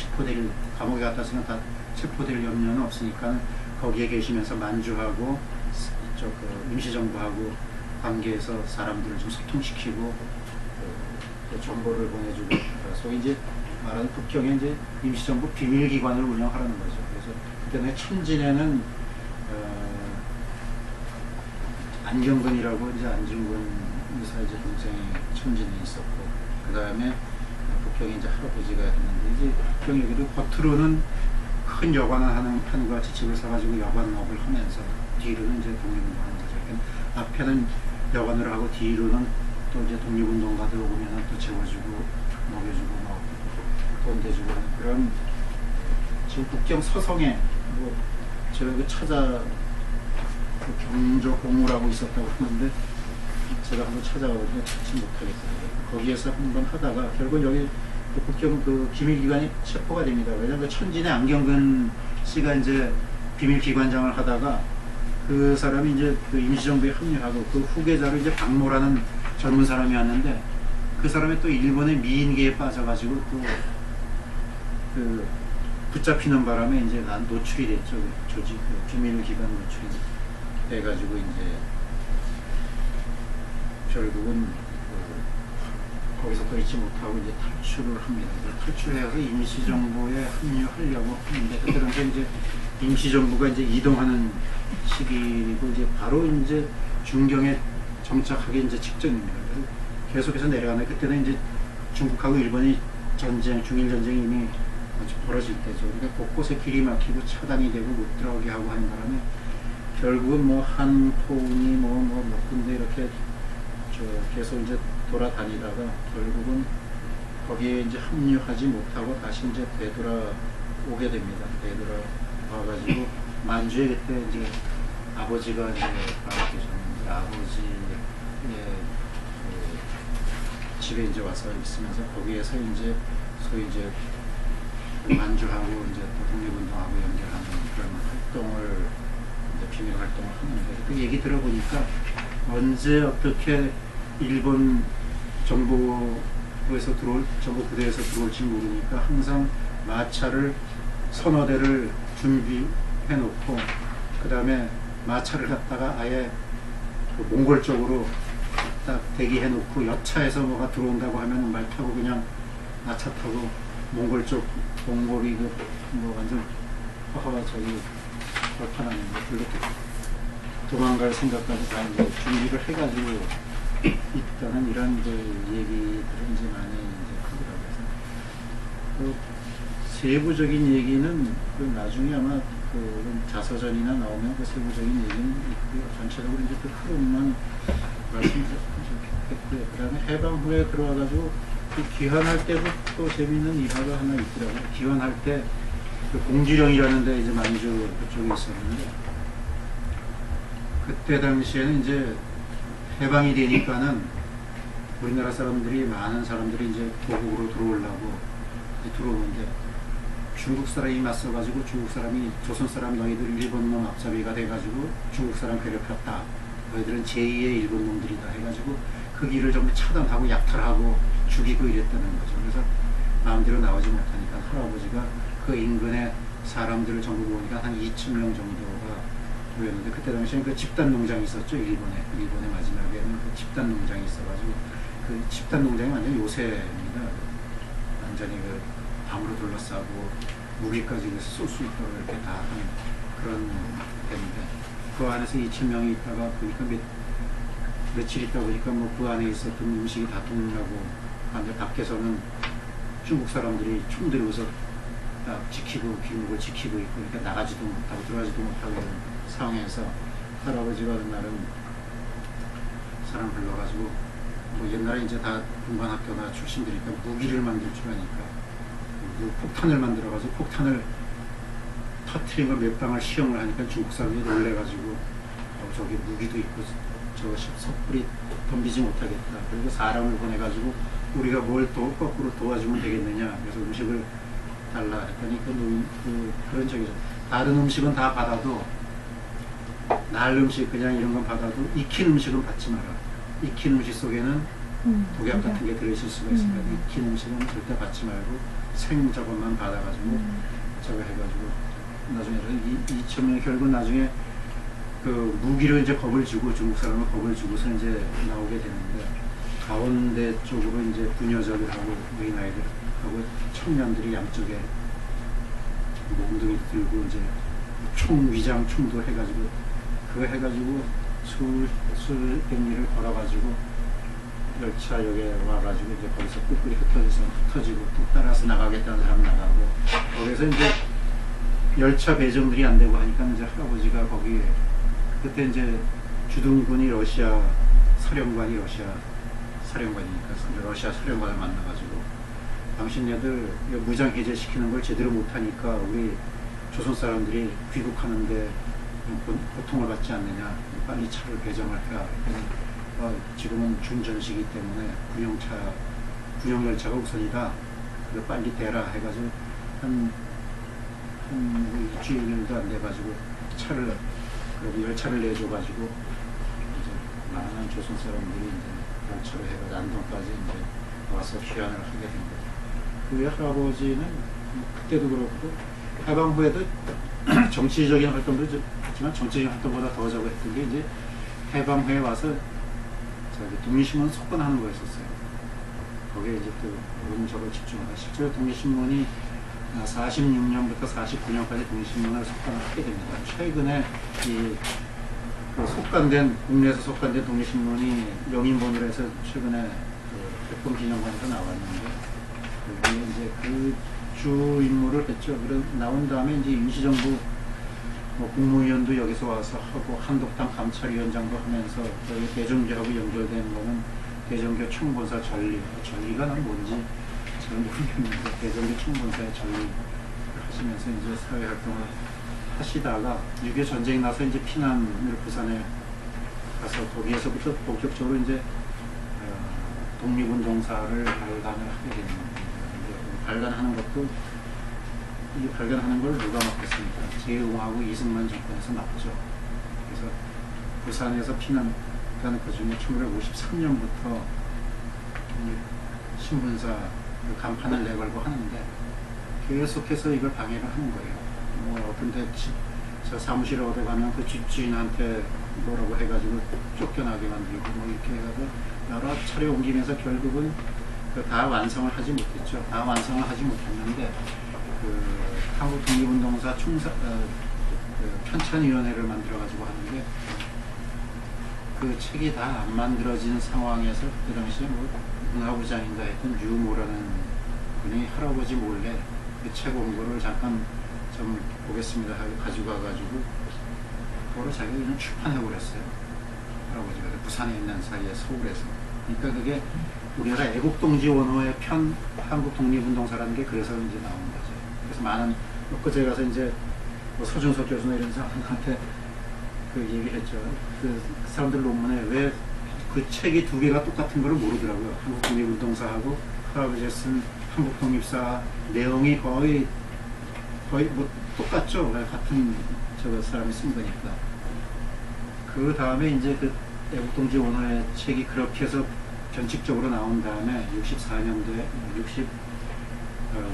감옥에 갔다 왔으면 다 체포될 염려는 없으니까 거기에 계시면서 만주하고 그 임시정부하고 관계에서 사람들을 좀 소통시키고 그 정보를 보내주고 소위 이제 말하는 북경에 이제 임시정부 비밀기관을 운영하라는 거죠. 그래서 그때는 천진에는 안경근이라고 이제 안중근 의사 이제 동생이 천진에 있었고 그 다음에 북경에 이제 할아버지가 있는데 이제 북경 여기도 겉으로는 큰 여관을 하는 같이 집을 사가지고 여관업을 하면서 뒤로는 이제 독립운동하는 거죠. 그러니까 앞에는 여관을 하고 뒤로는 또 이제 독립운동가들 오면 또 재워주고 먹여주고 뭐 돈 대주고 하는 그런 지금 북경 서성에 뭐 제가 그 그 경조공무라고 있었다고 하는데 제가 한번 찾아가거든요. 찾지 못하겠어요. 거기에서 한번 하다가 결국 여기 그 북경 그 비밀기관이 체포가 됩니다. 왜냐하면 그 천진의 안경근 씨가 이제 비밀기관장을 하다가 그 사람이 이제 그 임시정부에 합류하고 그 후계자로 이제 박모라는 젊은 사람이 왔는데 그 사람이 또 일본의 미인계에 빠져가지고 또 그 붙잡히는 바람에 이제 노출이 됐죠. 조직 그 비밀기관 노출이 돼가지고 이제 결국은 거기서 더 있지 못하고 이제 탈출을 합니다. 탈출해서 임시정부에 합류하려고 하는데 그때 당시에 이제 임시정부가 이제 이동하는 시기고 이제 바로 이제 중경에 정착하기 이제 직전입니다. 그래서 계속해서 내려가는데 그때는 이제 중국하고 일본이 중일 전쟁이 이미 벌어질 때죠. 그러니까 곳곳에 길이 막히고 차단이 되고 못 들어가게 하고 하는 바람에 결국은 뭐 한포운이 몇 군데 이렇게 계속 이제 돌아다니다가 결국은 거기에 이제 합류하지 못하고 다시 이제 되돌아오게 됩니다. 되돌아와가지고 만주에 그때 이제 아버지가 이제 가고 계셨는데 아버지의 그 집에 이제 와서 있으면서 거기에서 이제 소위 이제 만주하고 이제 또 독립운동하고 연결하는 그런 활동을 이제 비밀 활동을 하는데 그 얘기 들어보니까 언제 어떻게 일본 정부에서 정부 부대에서 들어올지 모르니까 항상 마차를 서너 대를 준비해 놓고 그 다음에 마차를 갖다가 아예 그 몽골 쪽으로 딱 대기해 놓고 여차에서 뭐가 들어온다고 하면 말 타고 그냥 마차 타고 몽골이 뭐 완전 저기 벌판하는데 그렇게 도망갈 생각까지 다 이제 준비를 해가지고 있다는 이런 그 얘기들을 이제 많이 이제 하더라고요. 그 세부적인 얘기는 그 나중에 아마 그 자서전이나 나오면 그 세부적인 얘기는 있고요. 전체적으로 이제 그 흐름만 말씀드렸고요. 그 다음에 해방 후에 들어와가지고 그 귀환할 때도 또 재미있는 일화가 하나 있더라고요. 귀환할 때 그 공주령이라는 데 이제 만주 그쪽에 있었는데 그때 당시에는 이제 해방이 되니까는 우리나라 많은 사람들이 이제 고국으로 들어오려고 들어오는데 중국 사람이 맞서가지고 중국 사람이 조선 사람 너희들 일본 놈 앞잡이가 돼가지고 중국 사람 괴롭혔다. 너희들은 제2의 일본 놈들이다 해가지고 그 길을 전부 차단하고 약탈하고 죽이고 이랬다는 거죠. 그래서 마음대로 나오지 못하니까 할아버지가 그 인근에 사람들을 전부 모으니까 한 2,000명 정도가 모였는데 그때 당시에는 그 집단 농장이 있었죠. 일본의 마지막에는 그 집단 농장이 있어가지고 그 집단 농장이 완전 요새입니다. 완전히 그 밤으로 둘러싸고 무기까지 쏠 수 있도록 이렇게 다 하는 그런 데인데 그 안에서 2,000명이 있다가 보니까 며칠 있다 보니까 뭐 그 안에 있었던 음식이 다 동나고 근데 밖에서는 중국 사람들이 총 들고서 딱 지키고 길목을 지키고 있고 그러니까 나가지도 못하고 들어가지도 못하고 이런 상황에서 할아버지가 그날은 사람 불러가지고 뭐 옛날에 이제 다 군관학교나 출신들이니까 무기를 만들 줄 아니까 폭탄을 만들어가지고 폭탄을 터트린 걸 몇 방을 시험을 하니까 중국 사람들이 놀래가지고 저기 무기도 있고 저거 섣불리 덤비지 못하겠다. 그리고 사람을 보내가지고 우리가 뭘 또 거꾸로 도와주면 되겠느냐. 그래서 음식을 달라 했더니 그런 적이죠. 다른 음식은 다 받아도 날 음식 그냥 이런 건 받아도 익힌 음식은 받지 마라. 익힌 음식 속에는 독약 같은 게 들어있을 수가 있으니까 익힌 음식은 절대 받지 말고 생 저것만 받아가지고 저거 해가지고 나중에 이 처음에 결국 나중에 그 무기를 이제 겁을 주고 중국 사람을 겁을 주고서 이제 나오게 되는데 가운데 쪽으로 이제 부녀자들하고 어린아이들하고 청년들이 양쪽에 몽둥이 들고 이제 총 위장 총도 해가지고 그거 해가지고 수백 리를 걸어가지고 열차역에 와가지고 이제 거기서 꾹꾹이 흩어지고 또 따라서 나가겠다는 사람 나가고 거기서 이제 열차 배정들이 안 되고 하니까 이제 할아버지가 거기 그때 이제 주둔군이 러시아 사령관이 러시아 사령관이니까 러시아 사령관을 만나가지고 당신네들 무장 해제시키는 걸 제대로 못하니까 우리 조선 사람들이 귀국하는데 고통을 받지 않느냐 빨리 차를 배정할까 지금은 중전시기 때문에 군용열차가 우선이다 빨리 대라 해가지고 한 일주일도 안 돼가지고 열차를 내줘가지고 이제 많은 조선 사람들이 이제 열차를 해가지고 안동까지 이제 와서 귀환을 하게 된 거죠. 그 할아버지는 그때도 그렇고 해방 후에도 정치적인 활동도 했지만 정치적인 활동보다 더 저거 했던 게 이제 해방 후에 와서 독립신문 속건하는 거였었어요. 거기에 이제 또 그런 저걸 집중하다. 실제로 독립신문이 46년부터 49년까지 독립신문을 속간하게 됩니다. 최근에 그 속간된 국내에서 속간된 독립신문이 명인본으로 해서 최근에 그 백범기념관에서 나왔는데 거기에 이제 그 주 임무를 했죠. 그래 나온 다음에 이제 임시정부 국무위원도 여기서 와서 하고 한독당 감찰위원장도 하면서 여기 대정교하고 연결되는 거는 대정교 총본사 전리가 난 뭔지 잘 모르겠는데 대전교 총본사의 전립을 하시면서 이제 사회활동을 하시다가 6.25 전쟁이 나서 이제 피난을 부산에 가서 거기에서부터 본격적으로 이제 독립운동사를 발간을 하게 됩니다. 발간하는 것도 이 발간하는 걸 누가 맡겠습니까? 제흥하고 이승만 정권에서 맡죠. 그래서 부산에서 피난 가는 그 중에 1953년부터 신문사 간판을 내걸고 하는데 계속해서 이걸 방해를 하는 거예요. 어떤 데 저 사무실에 얻어 가면 그 집주인한테 뭐라고 해가지고 쫓겨나게 만들고 뭐 이렇게 해가지고 여러 차례 옮기면서 결국은 다 완성을 하지 못했죠. 다 완성을 하지 못했는데 그 한국 독립운동사 편찬위원회를 만들어가지고 하는데 그 책이 다 안 만들어진 상황에서 그 당시에 뭐 문화부장인가 했던 유모라는 분이 할아버지 몰래 그 책 원고를 잠깐 좀 보겠습니다 하고 가지고 와가지고 그거를 자기가 그냥 출판해버렸어요. 할아버지가 부산에 있는 사이에 서울에서. 그러니까 그게 우리나라 애국동지 원호의 편 한국 독립운동사라는 게 그래서 이제 나온 거죠. 그래서 많은 엊그제 가서 이제 뭐 서준석 교수나 이런 사람한테 그 얘기했죠. 그 사람들 논문에 왜 그 책이 두 개가 똑같은 걸 모르더라고요. 한국 독립운동사하고 할아버지가 쓴 한국 독립사 내용이 거의 뭐 똑같죠. 같은 저거 사람이 쓴 거니까. 그 다음에 이제 그 애국동지 원호의 책이 그렇게 해서 전칙적으로 나온 다음에 64년도에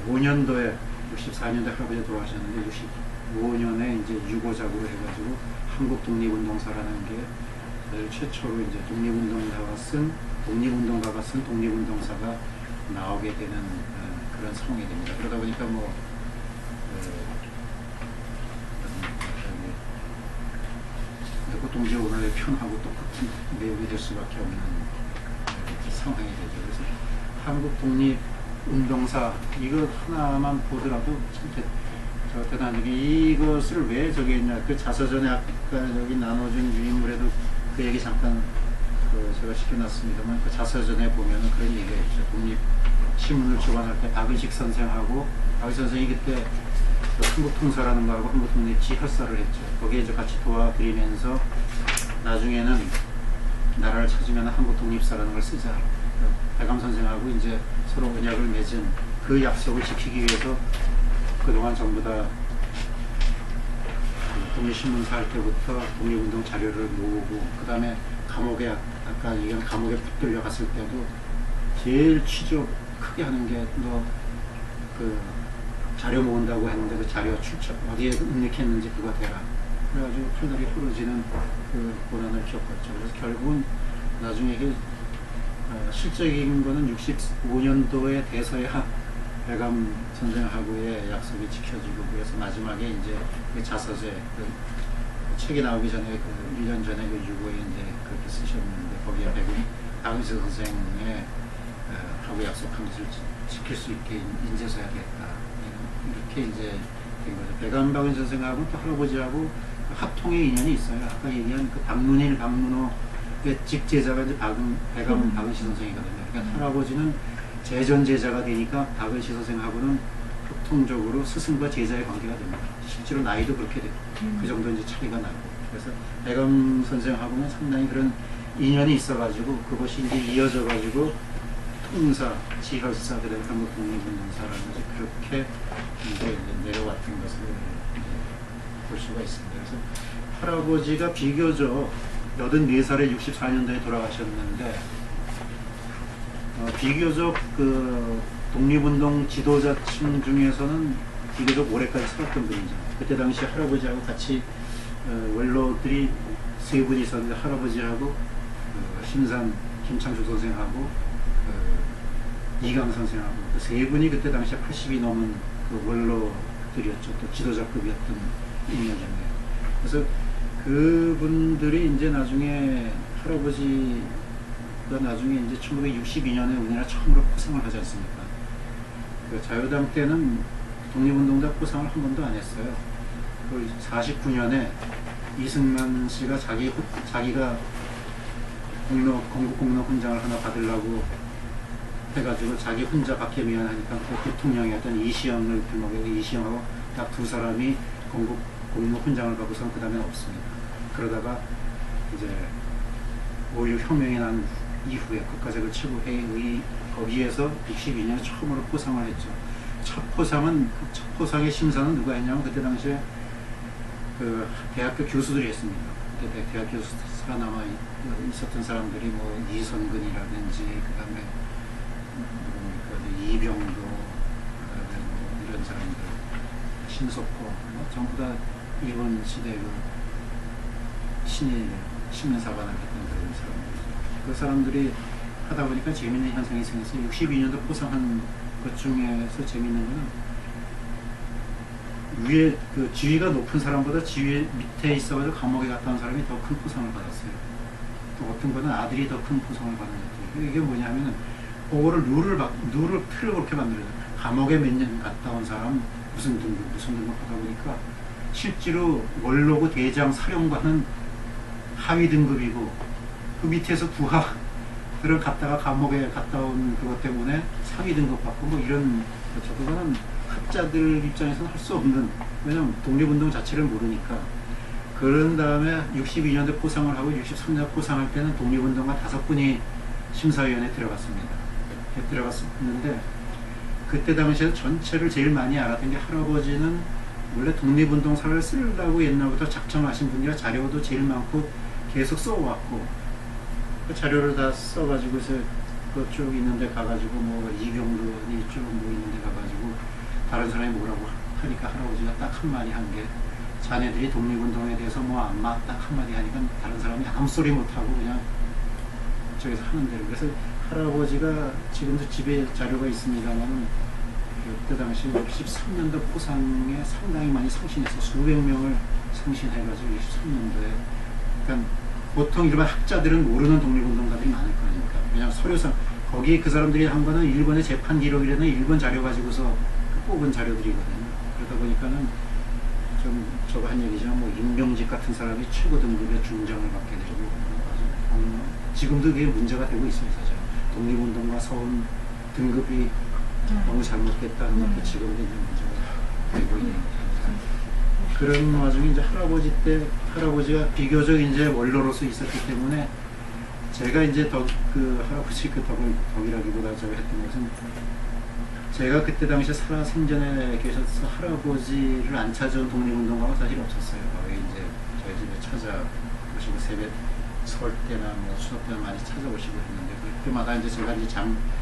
65년도에 64년도에 할아버지가 돌아가셨는데 65년에 이제 유고작으로 해가지고 한국 독립운동사라는 게 최초로 이제 독립운동가가 쓴 독립운동사가 나오게 되는 그런 상황이 됩니다. 그러다 보니까 뭐 애국동지 원호의 편하고 똑같은 내용이 될 수밖에 없는 상황이 되죠. 그래서 한국 독립 운동사 이거 하나만 보더라도 참 대단한 게 이것을 왜 저기 했냐. 그 자서전에 아까 여기 나눠준 유인물에도 그 얘기 잠깐 제가 시켜놨습니다만 그 자서전에 보면은 그런 얘기가 있죠. 독립신문을 주관할 때 박은식 선생하고 박은식 선생이 그때 한국통사라는 거하고 한국독립지 혈사를 했죠. 거기에 이제 같이 도와드리면서 나중에는 나라를 찾으면 한국독립사라는 걸 쓰자. 백암 선생하고 이제 서로 언약을 맺은 그 약속을 지키기 위해서 그동안 전부 다 독립신문사 할 때부터 독립운동 자료를 모으고 그 다음에 감옥에 아까 얘기한 감옥에 붙들려 갔을 때도 제일 취조 크게 하는 게 너 그 자료 모은다고 했는데 그 자료 출처 어디에 입력했는지 그거 대라. 그래가지고 팔다리 부러지는 그 고난을 겪었죠. 그래서 결국은 나중에 이게 실적인 거는 65년도에 돼서야 백암 선생하고의 약속이 지켜지고 그래서 마지막에 이제 그 자서제 그 책이 나오기 전에 그 1년 전에 그 유고에 이제 그렇게 쓰셨는데 거기에 박은식 선생의 하고 약속한 것을 지킬 수 있게 인재서야 됐다. 이렇게 이제 된 거죠. 백암 박은식 선생하고 또 할아버지하고 합통의 인연이 있어요. 아까 얘기한 그 박문일, 박문호의 직제자가 이제 백암 박은식 선생이거든요. 그러니까 할아버지는 재전 제자가 되니까 박은식 선생하고는 협통적으로 스승과 제자의 관계가 됩니다. 실제로 나이도 그렇게 되고 그 정도 이제 차이가 나고 그래서 백암 선생하고는 상당히 그런 인연이 있어가지고 그것이 이제 이어져가지고 통사, 지혈사, 그다음에 한국 독립운동사라는 것이 그렇게 이제 내려왔던 것을 볼 수가 있습니다. 그래서 할아버지가 비교적 84살에 64년도에 돌아가셨는데 비교적 그 독립운동 지도자층 중에서는 비교적 오래까지 살았던 분이죠. 그때 당시 할아버지하고 같이 원로들이 세 분이 있었는데 할아버지하고 심산 김창수 선생하고 이강 선생하고 그 세 분이 그때 당시에 80이 넘은 그 원로들이었죠. 또 지도자급이었던 인물들이에요. 그래서 그분들이 이제 나중에 할아버지가 나중에 이제 1962년에 우리나라 처음으로 포상을 하지 않습니까? 그 자유당 때는 독립운동자 포상을 한 번도 안 했어요. 그 49년에 이승만 씨가 자기가 건국 공로 훈장을 하나 받으려고 해가지고 자기 혼자 받기 미안하니까 그 대통령이었던 이시영을 등록하고 이시영하고 딱 두 사람이 건국 공로 훈장을 받고선 그 다음에 없습니다. 그러다가 이제 5.16 혁명이 난 이후에 국가적인 최고회의 거기에서 62년에 처음으로 포상을 했죠. 첫 포상의 심사는 누가 했냐면 그때 당시에 그 대학교 교수들이 했습니다. 그때 대학교 교수 살아남아 있었던 사람들이 뭐 이선근이라든지 그 다음에 이병도 뭐 이런 사람들 신석호 뭐 전부 다 일본 시대 그 신민사관을 했던 그런 사람들이죠. 그 사람들이 하다 보니까 재미있는 현상이 생겼어요. 62년도 포상한 것 중에서 재미있는 거는 위에 그 지위가 높은 사람보다 지위 밑에 있어가지고 감옥에 갔다 온 사람이 더 큰 포상을 받았어요. 또 어떤 거는 아들이 더 큰 포상을 받은 거죠. 이게 뭐냐면은 그거를 틀을 그렇게 만들어요. 감옥에 몇 년 갔다 온 사람 무슨 등급 하다 보니까 실제로 원로고 대장 사령관은 하위 등급이고 그 밑에서 부하들을 갔다가 감옥에 갔다 온 그것 때문에 상위 등급 받고 뭐 이런 거죠. 그거는 학자들 입장에서는 할 수 없는, 왜냐면 독립운동 자체를 모르니까. 그런 다음에 62년도 포상을 하고 63년 포상할 때는 독립운동가 5분이 심사위원회에 들어갔습니다. 들어갔었는데 그때 당시에 전체를 제일 많이 알았던 게 할아버지는 원래 독립운동사를 쓰려고 옛날부터 작정하신 분이라 자료도 제일 많고 계속 써왔고 그 자료를 다 써가지고서 그쪽 있는데 가가지고 뭐 이병론이 쭉 뭐 있는데 가가지고 다른 사람이 뭐라고 하니까 할아버지가 딱 한마디 한 게 자네들이 독립운동에 대해서 뭐 안마 딱 한마디 하니까 다른 사람이 아무 소리 못하고 그냥 저기서 하는 대로. 그래서 할아버지가 지금도 집에 자료가 있습니다만 그때 당시 63년도 포상에 상당히 많이 상신했어요. 수백 명을 상신해가지고 63년도에. 그러니까 보통 일반 학자들은 모르는 독립운동가들이 많을 거니까. 그냥 서류상 거기 그 사람들이 한 거는 일본의 재판 기록이라는 일본 자료 가지고서 뽑은 자료들이거든요. 그러다 보니까는 좀 저거 한 얘기지만 뭐 임명직 같은 사람이 최고 등급의 중정을 받게 되고 지금도 그게 문제가 되고 있어요. 사실 독립운동가 서운 등급이 너무 잘못됐다는 것도 지금도 이제 문제가 되고 있는 거죠. 그런 와중에 이제 할아버지 때 할아버지가 비교적 이제 원로로서 있었기 때문에 제가 이제 할아버지 덕이라기보다 제가 했던 것은 제가 그때 당시에 생전에 계셔서 할아버지를 안 찾아온 독립운동가가 사실 없었어요. 거기 이제 저희 집에 찾아오시고 세배 설 때나 뭐 추석 때나 많이 찾아오시고 했는데 그때마다 이제 제가 이제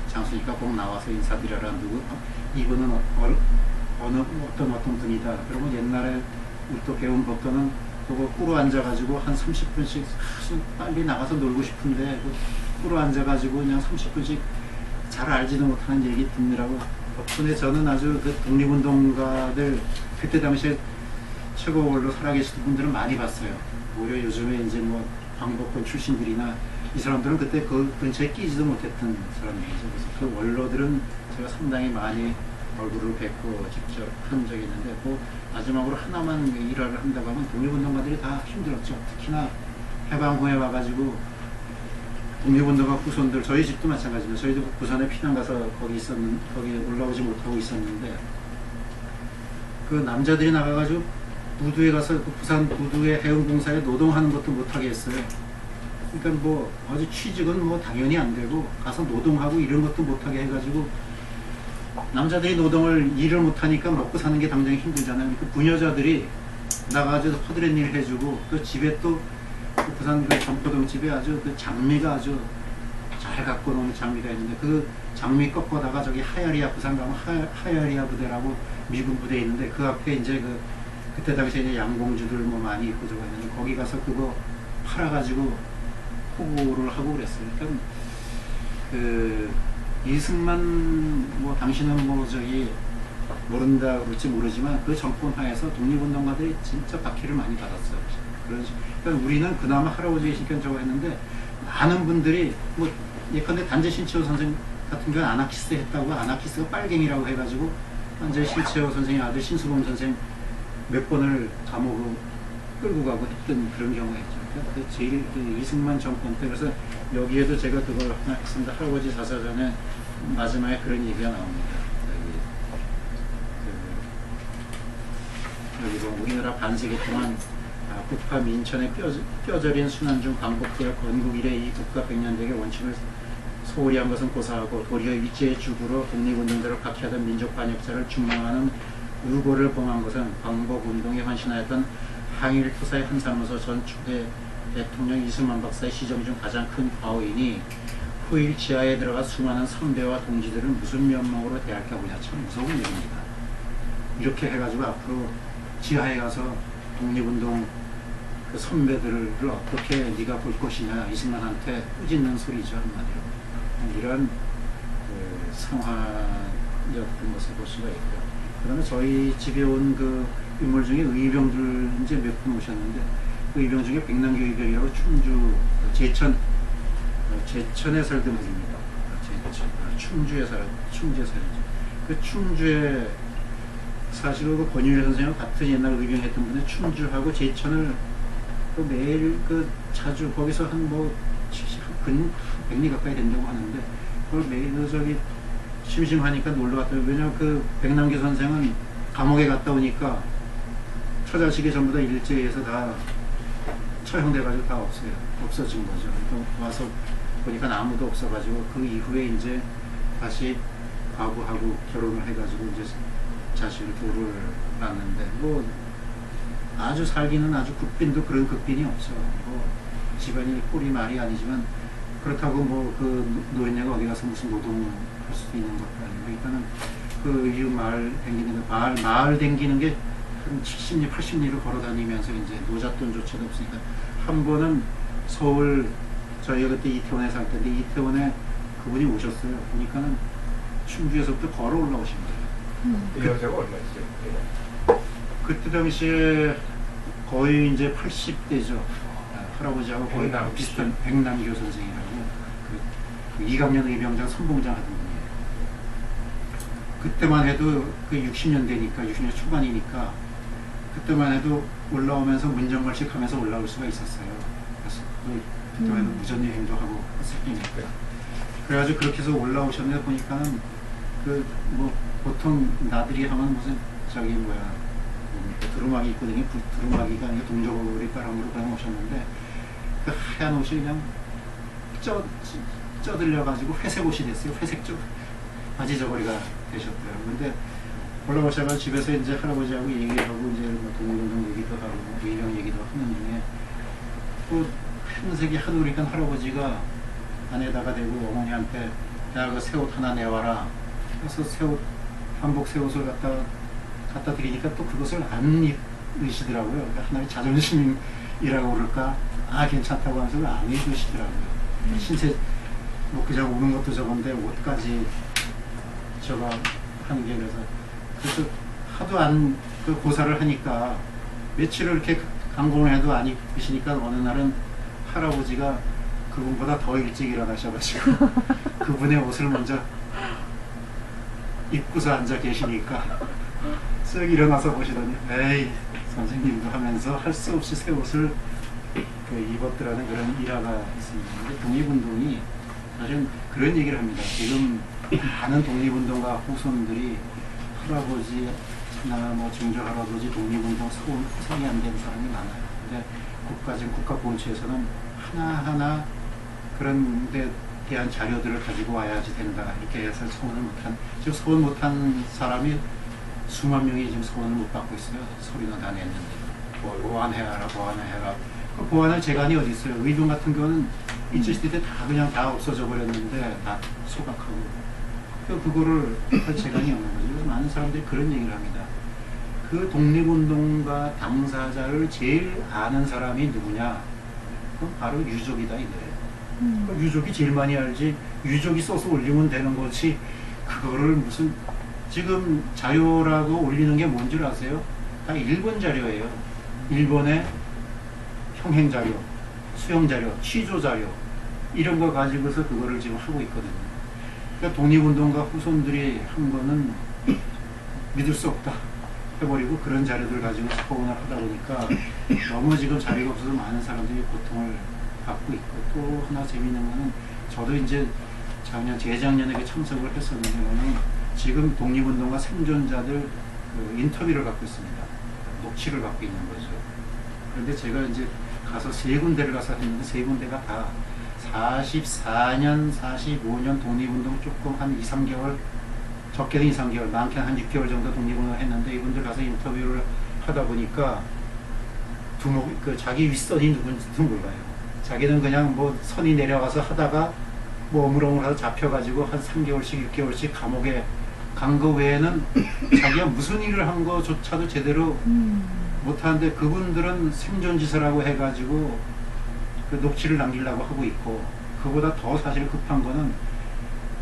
장수니까 꼭 나와서 인사드려라. 이분은 어떤 분이다. 그러면 옛날에 우리 또 배운 법도는 그거 꿇어 앉아가지고 한 30분씩 빨리 나가서 놀고 싶은데 꿇어 앉아가지고 그냥 30분씩 잘 알지도 못하는 얘기 듣느라고 덕분에 저는 아주 그 독립운동가들 그때 당시에 최고로 살아계시던 분들은 많이 봤어요. 오히려 요즘에 이제 뭐 광복군 출신들이나 이 사람들은 그때 그 근처에 끼지도 못했던 사람들이죠. 그래서 그 원로들은 제가 상당히 많이 얼굴을 뵙고 직접 한 적이 있는데 그 마지막으로 하나만 일화를 한다고 하면 독립운동가들이 다 힘들었죠. 특히나 해방 후에 와가지고 독립운동가 후손들 저희 집도 마찬가지입니다. 저희도 부산에 피난 가서 거기 올라오지 못하고 있었는데 그 남자들이 나가가지고 부두에 가서 그 부산 부두의 해운공사에 노동하는 것도 못하게 했어요. 그러니까 뭐 아주 취직은 뭐 당연히 안 되고 가서 노동하고 이런 것도 못하게 해가지고 남자들이 일을 못하니까 먹고 사는 게 당장 힘들잖아요. 그 부녀자들이 나가가지고 허드렛 일 해주고 또 집에 또 그 부산 그 전포동 집에 아주 그 장미가 아주 잘 갖고 놓은 장미가 있는데 그 장미 꺾어다가 저기 하야리아 부산 가면 하야리아 부대라고 미군 부대 있는데 그 앞에 이제 그때 당시에 이제 양공주들 뭐 많이 있고 저거 있는데 거기 가서 그거 팔아가지고 호구를 하고 그랬어요. 그러니까 이승만 뭐 당신은 뭐 저기 모른다 그럴지 모르지만 그 정권 하에서 독립운동가들이 진짜 박해를 많이 받았어요. 그러니까 우리는 그나마 할아버지 계시니까 저거 했는데 많은 분들이 뭐 예컨대 단재 신채호 선생 같은 경우는 아나키스트 했다고 아나키스트가 빨갱이라고 해가지고 단재 신채호 선생의 아들 신수범 선생 몇 번을 감옥을 끌고 가고 했던 그런 경우가 있죠. 그러니까 제일 이승만 정권 때 그래서 여기에도 제가 그걸 하나 했습니다. 할아버지 사사전에 마지막에 그런 얘기가 나옵니다. 여기 뭐 우리나라 반세기 동안 국파 민천의 뼈저린 순환 중 광복되어 건국 이래 이 국가 백년대계 원칙을 소홀히 한 것은 고사하고 도리어 일제의 주구로 독립운동자를 박해하던 민족 반역자를 중망하는 의고를 범한 것은 광복운동에 헌신하였던 항일투사의 한사무소 전 초대 대통령 이승만 박사의 시정 중 가장 큰 과오이니 후일 지하에 들어가 수많은 선배와 동지들을 무슨 면목으로 대할까 보냐. 참 무서운 일입니다. 이렇게 해가지고 앞으로 지하에 가서 독립운동 그 선배들을 어떻게 네가 볼 것이냐 이승만한테 꾸짖는 소리죠. 한마디로 이런 그 상황이었던 것을 볼 수가 있고요. 그 다음에 저희 집에 온 그 인물 중에 의병들 이제 몇 분 오셨는데 그 의병 중에 백남기 의병이라고 충주 제천에 살던 분입니다. 충주에 살죠. 그 충주에 사실은 그 권율 선생님과 같은 옛날 의병했던 분이 충주하고 제천을 그 매일 자주 거기서 한 뭐 100리 가까이 된다고 하는데 그걸 매일 저기 심심하니까 놀러 갔다. 왜냐면 그 백남기 선생은 감옥에 갔다 오니까 처자식이 전부 다 일제에서 다 처형돼가지고 다 없어진 거죠. 또 와서 보니까 아무도 없어가지고 그 이후에 이제 다시 과부하고 결혼을 해가지고 이제 자식을 둘을 낳는데 뭐 아주 살기는 아주 국빈도 그런 국빈이 없어. 뭐 집안이 꼴이 말이 아니지만 그렇다고 뭐 그 노인네가 어디 가서 무슨 노동을 할 수도 있는 것도 아니고 일단은 그 이웃 마을 댕기는 거 마을 댕기는 게 한 70리 80리를 걸어 다니면서 이제 노잣돈조차도 없으니까 한 번은 서울 저희가 그때 이태원에 살 때인데 이태원에 그분이 오셨어요. 보니까는 충주에서부터 걸어 올라오신 거예요. 연세가 얼마였어요? 그때 당시에 거의 이제 80대죠. 할아버지하고 거의 비슷한 백남교 선생이라고 그 이강년 의병장 선봉장 하던 분이에요. 그때만 해도 그 60년대니까 60년 초반이니까 그때만 해도 올라오면서 문정걸식 하면서 올라올 수가 있었어요. 그래서 그때만 해도 무전여행도 하고 했으니까. 그래가지고 그렇게 해서 올라오셨는데 보니까는 그 뭐 보통 나들이 하면 무슨 저기 뭐야 두루마기 입고 다니는 두루마기가 아니라 동저고리 가랑으로 그냥 오셨는데 그 하얀 옷이 그냥 쪄들려가지고 회색 옷이 됐어요. 회색 쪽 바지 저고리가 되셨더라고요. 근데 올라오셔서 집에서 이제 할아버지하고 얘기하고 이제 뭐 동물운동 얘기도 하고 뭐 의령 얘기도 하는 중에 또 흰색이 하늘이니까 할아버지가 안에다가 대고 어머니한테 야 그 새 옷 하나 내와라. 그래서 새옷 한복 새 옷을 갖다 드리니까 또 그것을 안 입으시더라고요. 그러니까 하나의 자존심이라고 그럴까? 아 괜찮다고 하면서 안 입으시더라고요. 신세 뭐 그냥 오는 것도 저건데 옷까지 저거 하는 게 그래서 하도 안 그 고사를 하니까 며칠을 이렇게 강공을 해도 안 입으시니까 어느 날은 할아버지가 그분보다 더 일찍 일어나셔가지고 그분의 옷을 먼저 입고서 앉아 계시니까 쓱 일어나서 보시더니 에이 선생님도 하면서 할 수 없이 새 옷을 그 입었더라는 그런 일화가 있습니다. 근데 독립운동이 사실은 그런 얘기를 합니다. 지금 많은 독립운동가 후손들이 할아버지나 뭐 증조 할아버지 독립운동 소송이 안 된 사람이 많아요. 근데 지금 국가보훈처에서는 하나하나 그런 데 대한 자료들을 가지고 와야지 된다. 이렇게 해서 지금 소원 못한 사람이 수만 명이 지금 소원을 못 받고 있어요. 소리는 다 냈는데. 보완해라, 보완해라. 그 보완할 재간이 어디 있어요? 의병 같은 경우는 있을 때 다 없어져 버렸는데 다 소각하고. 그거를 할 재간이 없는 거죠. 그래서 많은 사람들이 그런 얘기를 합니다. 그 독립운동가 당사자를 제일 아는 사람이 누구냐? 그건 바로 유족이다 이거예요. 유족이 제일 많이 알지. 유족이 써서 올리면 되는 거지. 그거를 무슨 지금 자료라고 올리는 게 뭔 줄 아세요? 다 일본 자료예요. 일본의 형행 자료, 수용 자료, 취조 자료 이런 거 가지고서 그거를 지금 하고 있거든요. 그러니까 독립운동가 후손들이 한 거는 믿을 수 없다 해버리고 그런 자료들 가지고 소원을 하다 보니까 너무 지금 자리가 없어서 많은 사람들이 고통을 받고 있고 또 하나 재미있는 거는 저도 이제 재작년에 참석을 했었는데 지금 독립운동가 생존자들 그 인터뷰를 갖고 있습니다. 녹취를 갖고 있는 거죠. 그런데 제가 이제 가서 세 군데를 가서 했는데 세 군데가 다 44년, 45년 독립운동 조금 한 2, 3개월 적게는 2, 3개월, 많게는 한 6개월 정도 독립운동을 했는데 이분들 가서 인터뷰를 하다 보니까 자기 윗선이 누군지도 몰라요. 자기는 그냥 뭐 선이 내려가서 하다가 뭐 어물어물하다 잡혀가지고 한 3개월씩 6개월씩 감옥에 간 거 외에는 자기가 무슨 일을 한 거조차도 제대로 못하는데 그분들은 생존지서라고 해가지고 그 녹취를 남기려고 하고 있고 그보다 더 사실 급한 거는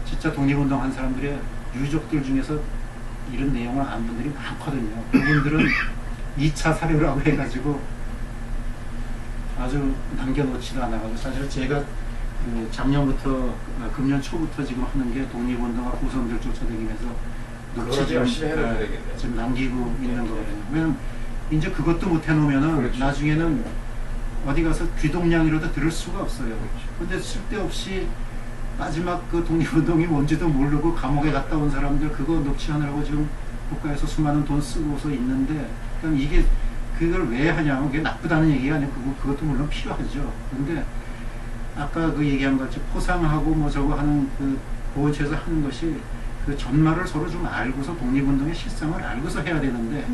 진짜 독립운동 한 사람들의 유족들 중에서 이런 내용을 아는 분들이 많거든요. 그분들은 2차 사료라고 해가지고 아주 남겨놓지도 않아가지고 사실 제가 그 작년부터 금년 초부터 지금 하는 게 독립운동가 후손들 쫓아다니면서 녹취 지금 남기고 있는 거거든요. 왜냐면 이제 그것도 못 해놓으면은 그렇죠. 나중에는 어디 가서 귀동냥이라도 들을 수가 없어요. 근데 쓸데없이 마지막 그 독립운동이 뭔지도 모르고 감옥에 갔다 온 사람들 그거 녹취하느라고 지금 국가에서 수많은 돈 쓰고서 있는데 그럼 이게 그걸 왜 하냐면 그게 나쁘다는 얘기가 아니고 그것도 물론 필요하죠. 근데 아까 그 얘기한 것 같이 포상하고 뭐 저거 하는 그 보훈처에서 하는 것이 그 전말을 서로 좀 알고서 독립운동의 실상을 알고서 해야 되는데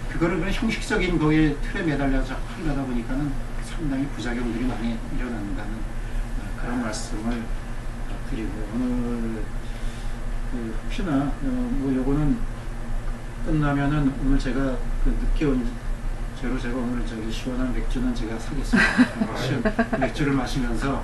그거를 그냥 형식적인 거기에 틀에 매달려서 자꾸 하려다 보니까는 상당히 부작용들이 많이 일어난다는 그런 말씀을 드리고 오늘 그 혹시나 뭐 요거는 끝나면은 오늘 제가 그 늦게 온 제가 오늘 저기 시원한 맥주는 제가 사겠습니다. 맥주를 마시면서